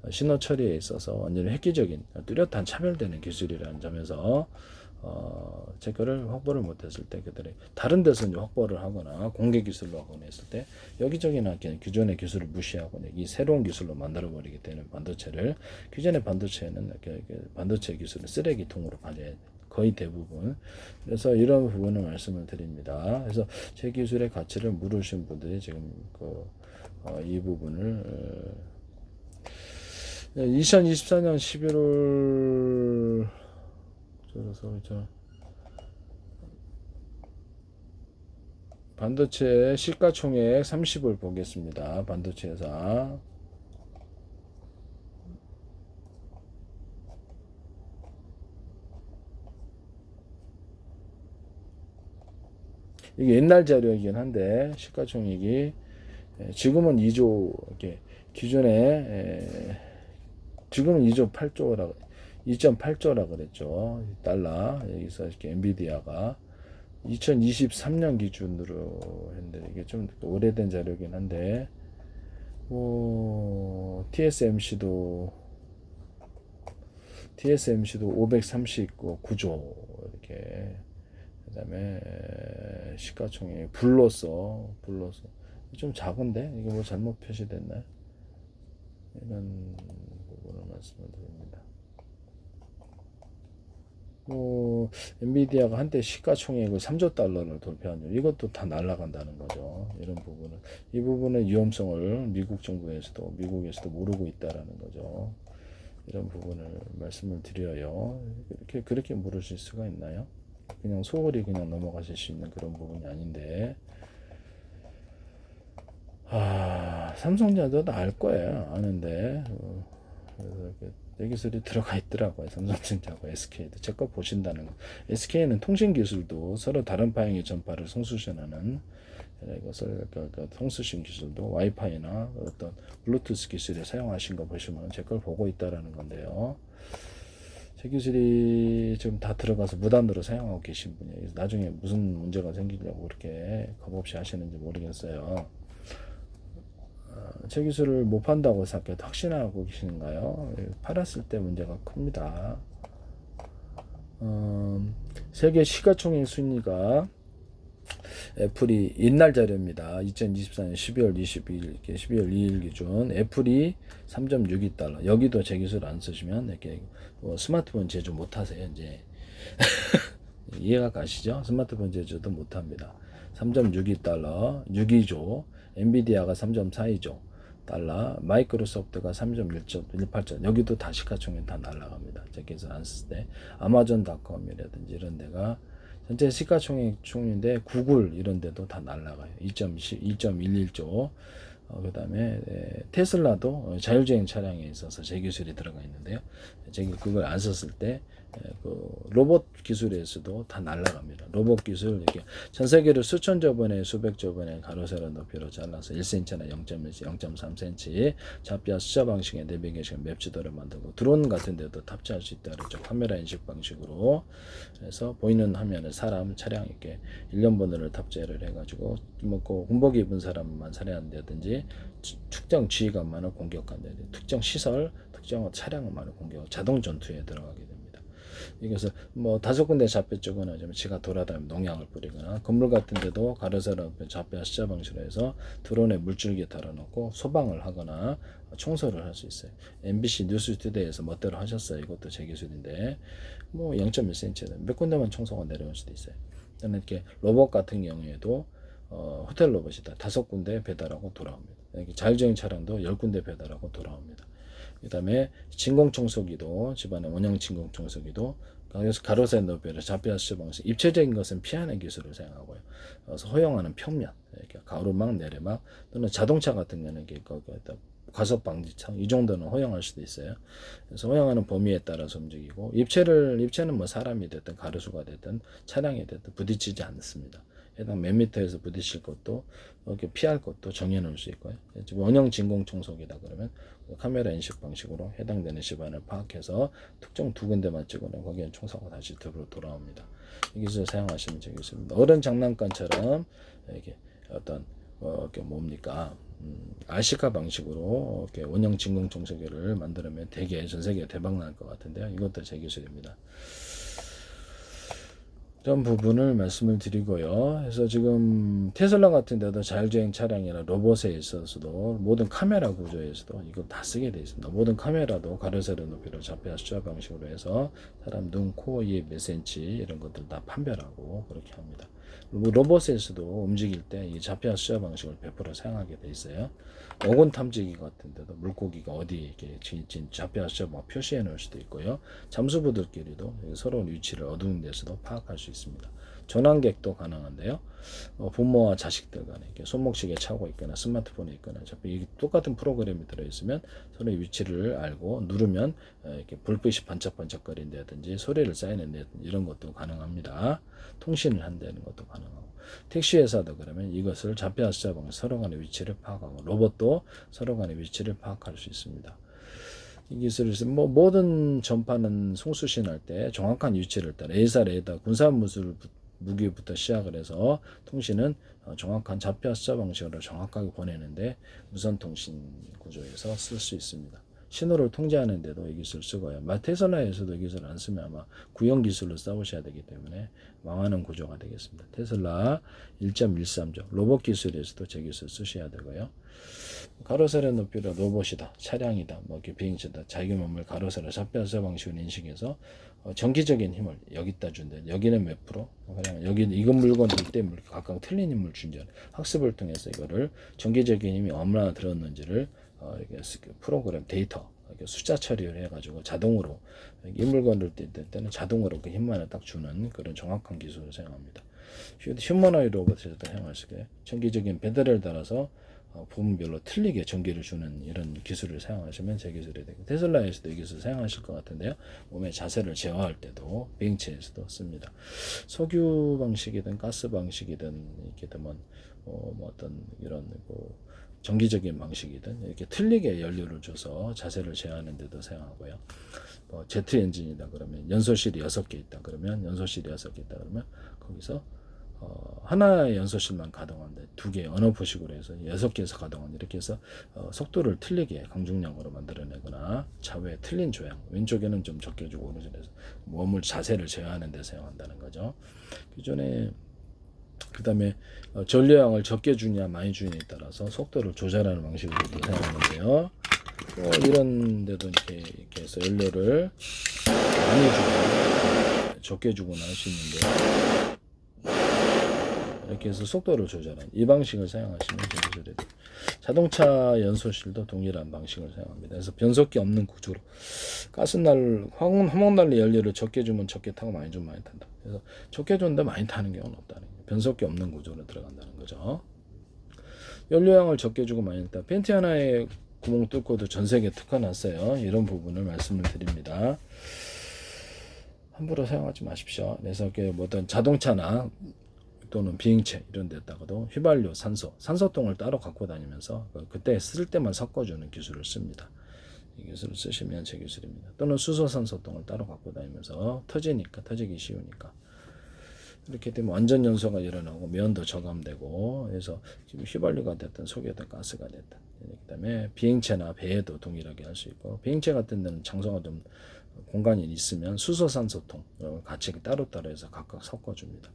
신호 처리에 있어서 완전히 획기적인 뚜렷한 차별되는 기술이라는 점에서 제 거를 확보를 못했을 때 그들이 다른 데서 이제 확보를 하거나 공개 기술로 하거나 했을 때 여기저기나 기존의 기술을 무시하고 이 새로운 기술로 만들어 버리게 되는 반도체를 기존의 반도체는 이렇게 반도체 기술은 쓰레기통으로 가져야 거의 대부분. 그래서 이런 부분을 말씀을 드립니다. 그래서 제 기술의 가치를 물으신 분들이 지금 이 부분을 2024년 11월 그래서 반도체 시가총액 30을 보겠습니다. 반도체 회사. 이게 옛날 자료이긴 한데 시가총액이 지금은 2조 이렇게 기존에 지금은 2조 8조라 2.8조라 그랬죠. 달러. 여기서 이렇게 엔비디아가 2023년 기준으로 했는데 이게 좀 오래된 자료긴 한데 TSMC도 539조 이렇게 그다음에 시가총액 불로써 좀 작은데 이게 뭐 잘못 표시됐나요? 이런 부분을 말씀을 드립니다. 엔비디아가 한때 시가총액을 3조 달러를 돌파한 이것도 다 날아간다는 거죠. 이런 부분은 이 부분은 위험성을 미국에서도 모르고 있다라는 거죠. 이런 부분을 말씀을 드려요. 그렇게 물으실 수가 있나요? 그냥 소홀히 그냥 넘어가실 수 있는 그런 부분이 아닌데 삼성전자도 알 거예요. 아는데 그래서 내 기술이 들어가 있더라고요. 삼성전자하고 SK도 제 거 보신다는 거. SK는 통신 기술도 서로 다른 방향의 전파를 송수신하는 이것을 통수신 기술도 와이파이나 어떤 블루투스 기술에 사용하신 거 보시면 제 걸 보고 있다라는 건데요. 제 기술이 지금 다 들어가서 무단으로 사용하고 계신 분이에요. 나중에 무슨 문제가 생기려고 그렇게 겁없이 하시는지 모르겠어요. 제 기술을 못 판다고 확신하고 계시는가요? 팔았을 때 문제가 큽니다. 세계 시가총액 순위가 애플이 옛날 자료입니다. 2024년 12월 2일 기준 애플이 3.62달러. 여기도 제 기술 안 쓰시면 이렇게 스마트폰 제조 못 하세요. 이제 이해가 가시죠? 스마트폰 제조도 못 합니다. 3.62달러, 6.2조, 엔비디아가 3.42조 달러, 마이크로소프트가 3.18조. 여기도 다 시가총액 다 날라갑니다. 제 기술 안 쓸 때 아마존닷컴이라든지 이런 데가 전체 시가총액 중인데 구글 이런 데도 다 날라가요. 2.11조. 그 다음에 테슬라도 자율주행 차량에 있어서 제 기술이 들어가 있는데요. 제가 그걸 안 썼을 때 로봇 기술에서도 다 날아갑니다. 로봇 기술 이렇게 전 세계로 수천 조 번에 수백 조 번의 가로 세로 높이로 잘라서 1cm나 0.1cm, 0.3cm 잡지와 숫자 방식의 내비게이션 맵 지도를 만들고 드론 같은 데도 탑재할 수 있다 그랬죠. 카메라 인식 방식으로. 그래서 보이는 화면에 사람, 차량 이렇게 일련 번호를 탑재를 해가지고 군복 입은 사람만 살해한다든지 특정 지휘관만을 공격한다든지 특정 시설, 특정 차량만을 공격, 자동 전투에 들어가게 됩니다. 이것을 5군데 잡혀 찍거나 지가 돌아다니면 농약을 뿌리거나 건물 같은 데도 가로세로 잡혀 숫자 방식으로 해서 드론에 물줄기 달아놓고 소방을 하거나 청소를 할 수 있어요. MBC 뉴스투데이에서 멋대로 하셨어요. 이것도 제 기술인데 0.1cm 몇 군데만 청소가 내려올 수도 있어요. 이렇게 로봇 같은 경우에도 호텔 로봇이다. 5군데 배달하고 돌아옵니다. 자율주행 차량도 10군데 배달하고 돌아옵니다. 그 다음에 진공청소기도 집안의 원형 진공청소기도 가로세 높이를 잡혀서 방식 입체적인 것은 피하는 기술을 사용하고요. 그래서 허용하는 평면 이렇게 가로막 내리막 또는 자동차 같은 경우는 과속 방지턱 이 정도는 허용할 수도 있어요. 그래서 허용하는 범위에 따라서 움직이고 입체는 사람이 됐든 가로수가 됐든 차량이 됐든 부딪히지 않습니다. 해당 몇 미터에서 부딪힐 것도 이렇게 피할 것도 정해놓을 수 있고요. 원형 진공 청소기다 그러면 카메라 인식 방식으로 해당되는 시반을 파악해서 특정 2군데만 찍으면 거기에 청소가 다시 돌아옵니다. 이 기술을 사용하시면 되겠습니다. 어른 장난감처럼 이렇게 어떤 뭡니까 RC카 방식으로 이렇게 원형 진공 청소기를 만들면 되게 전 세계에 대박 날 것 같은데요. 이것도 제 기술입니다. 이런 부분을 말씀을 드리고요. 그래서 지금 테슬라 같은 데도 자율주행 차량이나 로봇에 있어서도 모든 카메라 구조에서도 이걸 다 쓰게 되어 있습니다. 모든 카메라도 가로 세로 높이로 좌표 숫자 방식으로 해서 사람 눈, 코, 입, 몇 센치 이런 것들 다 판별하고 그렇게 합니다. 로봇에서도 움직일 때 이 좌표 숫자 방식을 100% 사용하게 돼 있어요. 어군 탐지기 같은 데도 물고기가 어디 이렇게 진 좌표 숫자 뭐 표시해 놓을 수도 있고요. 잠수부들끼리도 서로 위치를 어두운 데서도 파악할 수 있습니다. 전환객도 가능한데요. 부모와 자식들 간에 이렇게 손목시계 차고 있거나 스마트폰에 있거나 어차피 똑같은 프로그램이 들어있으면 서로의 위치를 알고 누르면 이렇게 불빛이 반짝반짝거린다든지 소리를 쌓이는다든지 이런 것도 가능합니다. 통신을 한다는 것도 가능하고 택시회사도 그러면 이것을 좌표 숫자 방식 서로 간의 위치를 파악하고 로봇도 서로 간의 위치를 파악할 수 있습니다. 이 기술을 뭐 모든 전파는 송수신할 때 정확한 위치를 따라 A사 레이더 군사 무기부터 시작을 해서 통신은 정확한 좌표 숫자 방식으로 정확하게 보내는데 무선 통신 구조에서 쓸 수 있습니다. 신호를 통제하는 데도 이 기술을 쓰고요. 테슬라에서도 이 기술을 안 쓰면 아마 구형 기술로 싸우셔야 되기 때문에 망하는 구조가 되겠습니다. 테슬라 1.13조 로봇 기술에서도 제 기술 쓰셔야 되고요. 가로세로 높이로 로봇이다, 차량이다, 뭐 이렇게 비행체다, 자기 몸을 가로세로 좌표서 방식으로 인식해서 정기적인 힘을 여기다 준대. 여기는 몇 프로? 그냥 여기 이건 물건 이때 각각 틀린 힘을 준전. 학습을 통해서 이거를 정기적인 힘이 얼마나 들었는지를 이렇게 프로그램 데이터 이렇게 숫자 처리를 해가지고 자동으로 이 물건을 뗄 때는 자동으로 그 힘만을 딱 주는 그런 정확한 기술을 사용합니다. 휴머노이드 로봇에서도 사용할 수 있고요. 정기적인 배터리를 달아서 부분별로 틀리게 전기를 주는 이런 기술을 사용하시면 제 기술이 되고 테슬라에서도 이 기술 사용하실 것 같은데요. 몸의 자세를 제어할 때도 비행체에서도 씁니다. 석유 방식이든 가스 방식이든 이렇게 되면 뭐 어떤 이런 정기적인 방식이든 이렇게 틀리게 연료를 줘서 자세를 제어하는 데도 사용하고요. 제트 엔진이다 그러면 연소실이 6개 있다 그러면 연소실이 6개 있다 그러면 거기서 하나의 연소실만 가동하는데 2개 언어포식으로 해서 6개에서 가동한 이렇게 해서 속도를 틀리게 강중량으로 만들어내거나 좌우에 틀린 조향 왼쪽에는 좀 적게 주고 오른쪽에서 몸을 자세를 제어하는 데 사용한다는 거죠. 기존에 그 다음에 전류량을 적게 주냐 많이 주냐에 따라서 속도를 조절하는 방식으로도 사용하는데요. 이런 데도 이렇게 해서 연료를 많이 주고 적게 주거나 할 수 있는데 이렇게 해서 속도를 조절하는 이 방식을 사용하시면 되죠. 자동차 연소실도 동일한 방식을 사용합니다. 그래서 변속기 없는 구조로 가스날 화목난로 연료를 적게 주면 적게 타고 많이 주면 많이 탄다. 그래서 적게 주는데 많이 타는 경우는 없다는 거예요. 변속기 없는 구조로 들어간다는 거죠. 연료량을 적게 주고 많이 탄다. 팬티 하나에 구멍 뚫고도 전 세계 특화났어요. 이런 부분을 말씀을 드립니다. 함부로 사용하지 마십시오. 그래서 어떤 자동차나 또는 비행체 이런 데다가도 휘발유, 산소통을 따로 갖고 다니면서 그때 쓸 때만 섞어주는 기술을 씁니다. 이 기술을 쓰시면 제 기술입니다. 또는 수소산소통을 따로 갖고 다니면서 터지기 쉬우니까 이렇게 되면 완전 연소가 일어나고 면도 저감되고 그래서 지금 휘발유가 됐든 속이든 가스가 됐든 그다음에 비행체나 배에도 동일하게 할 수 있고 비행체 같은 데는 장소가 좀 공간이 있으면 수소산소통 같이 따로따로 해서 각각 섞어줍니다.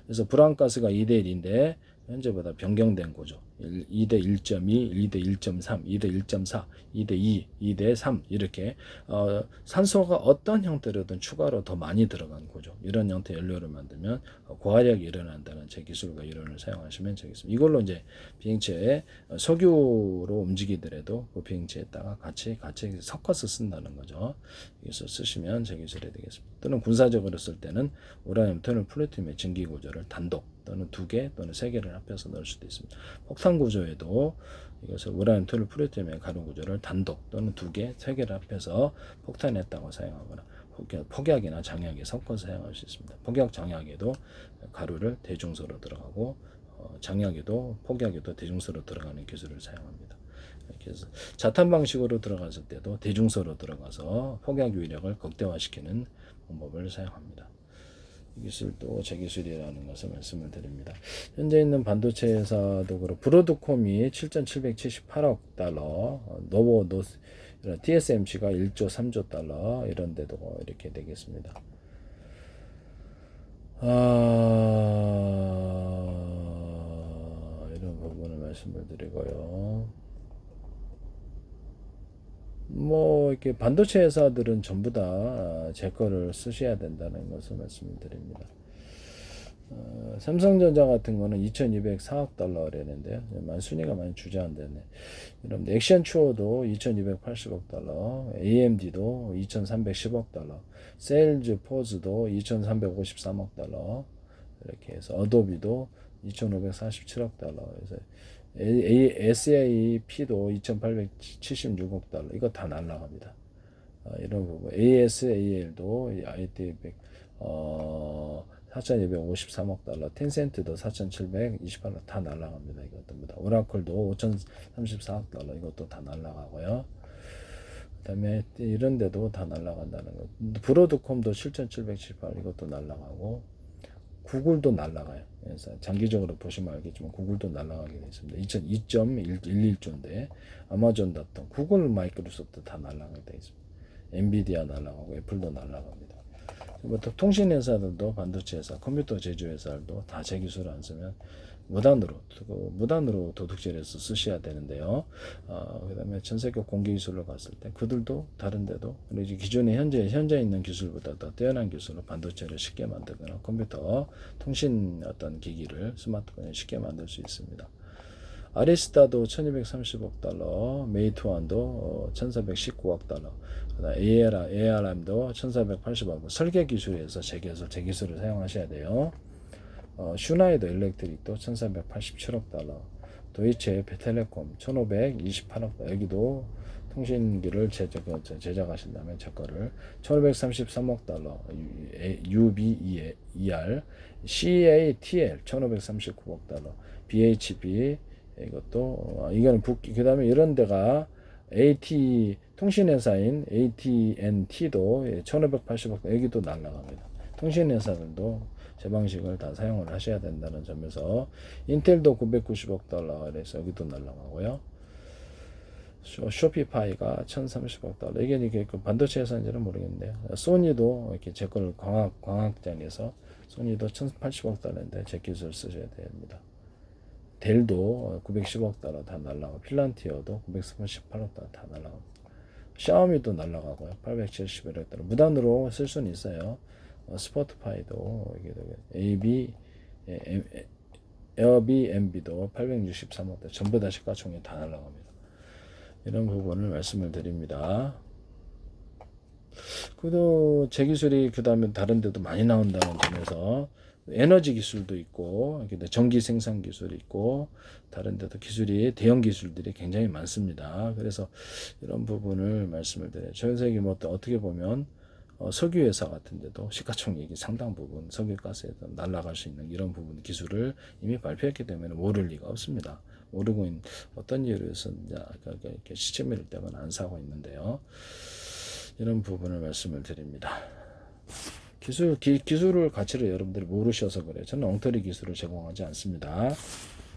그래서 불안가스가 2대1인데 현재보다 변경된 구조 2대 1.2, 2대 1.3, 2대 1.4, 2대 2, 2대 3 이렇게 산소가 어떤 형태로든 추가로 더 많이 들어간 구조 이런 형태 연료를 만들면 고화력이 일어난다는 제 기술과 이론을 사용하시면 되겠습니다. 이걸로 이제 비행체에 석유로 움직이더라도 그 비행체에다가 같이 섞어서 쓴다는 거죠. 그래서 쓰시면 제 기술이 되겠습니다. 또는 군사적으로 쓸 때는 우라늄 또는 플루토늄의 증기 구조를 단독 또는 2개 또는 3개를 합해서 넣을 수도 있습니다. 폭탄 구조에도 이것을 우라늄 또는 플루토늄의 가루 구조를 단독 또는 2개, 3개를 합해서 폭탄에다가 사용하거나 폭약이나 장약에 섞어서 사용할 수 있습니다. 폭약, 장약에도 가루를 대중소로 들어가고 장약에도 폭약에도 대중소로 들어가는 기술을 사용합니다. 이렇게 해서 자탄 방식으로 들어갔을 때도 대중소로 들어가서 폭약 유력을 극대화시키는 방법을 사용합니다. 이 기술도 제 기술이라는 것을 말씀을 드립니다. 현재 있는 반도체 회사도 그렇고 브로드콤이 7,778억 달러, 이런 TSMC가 1조 3조 달러 이런 데도 이렇게 되겠습니다. 이런 부분을 말씀을 드리고요. 뭐 이렇게 반도체 회사들은 전부 다 제 거를 쓰셔야 된다는 것을 말씀을 드립니다. 삼성전자 같은 거는 2204억 달러라는데요. 순위가 많이 주저앉았네. 여러분 액션추어도 2280억 달러, AMD도 2310억 달러, 세일즈포즈도 2353억 달러, 이렇게 해서 어도비도 2547억 달러, 그래서 SAP도 2876억 달러, 이거 다 날라갑니다. 이런 부분. ASAL도 IT 4,253억 달러, 텐센트도 4,728억 다 날라갑니다. 이것도 오라클도 5,034억 달러, 이것도 다 날라가고요. 그다음에 이런 데도 다 날라간다는 거. 브로드콤도 7,778 이것도 날라가고 구글도 날라가요. 그래서 장기적으로 보시면 알겠지만 구글도 날라가게 되어 있습니다. 2.11조인데 아마존닷컴, 구글, 마이크로소프트 다 날라가게 되어 있습니다. 엔비디아 날라가고 애플도 날라갑니다. 통신 회사들도 반도체 회사, 컴퓨터 제조 회사들도 다 제 기술을 안 쓰면 무단으로 도둑질해서 쓰셔야 되는데요. 그다음에 전 세계 공개 기술로 갔을 때 그들도 다른 데도 기존에 현재 있는 기술보다 더 뛰어난 기술로 반도체를 쉽게 만들거나 컴퓨터 통신 어떤 기기를 스마트폰을 쉽게 만들 수 있습니다. 아리스타도 1230억 달러, 메이트원도 1419억 달러, ARM도 1480억, 설계 기술에서 제 기술을 사용하셔야 돼요. 슈나이더 일렉트릭도 1487억 달러, 도이체 텔레콤 1528억 달러, 여기도 통신기를 제작하신다면 제 거를 1533억 달러, UBER, CATL 1539억 달러, BHP 이것도 이거는 그다음에 이런 데가 AT 통신회사인 AT&T도 1580억 여기도 날라갑니다. 통신회사들도 제 방식을 다 사용을 하셔야 된다는 점에서 인텔도 990억 달러 그래서 여기도 날라가고요. 쇼피파이가 1030억 달러 이게 반도체 회사인지는 모르겠는데요. 소니도 이렇게 제 걸 광학장에서 소니도 1080억 달러인데 제 기술 쓰셔야 됩니다. 델도 910억 달러 다 날라가고 필란티어도 938억 달러 다 날라가고 샤오미도 날라가고요. 871억 달러 무단으로 쓸 수는 있어요. 스포티파이도 에어비앤비도 863억 달러 전부 다 시가총액 다 날라갑니다. 이런 부분을 말씀을 드립니다. 그래도 제 기술이 그 다음에 다른 데도 많이 나온다는 점에서 에너지 기술도 있고 전기 생산 기술이 있고 다른 데도 기술이 대형 기술들이 굉장히 많습니다. 그래서 이런 부분을 말씀을 드려요. 전 세계 뭐 어떻게 보면 석유 회사 같은 데도 시가총액이 상당 부분 석유가스에서 날아갈 수 있는 이런 부분 기술을 이미 발표했기 때문에 모를 리가 없습니다. 모르고 있는 어떤 이유에서 이렇게 시체미를 때문에 안 사고 있는데요. 이런 부분을 말씀을 드립니다. 기술을 가치를 여러분들이 모르셔서 그래요. 저는 엉터리 기술을 제공하지 않습니다.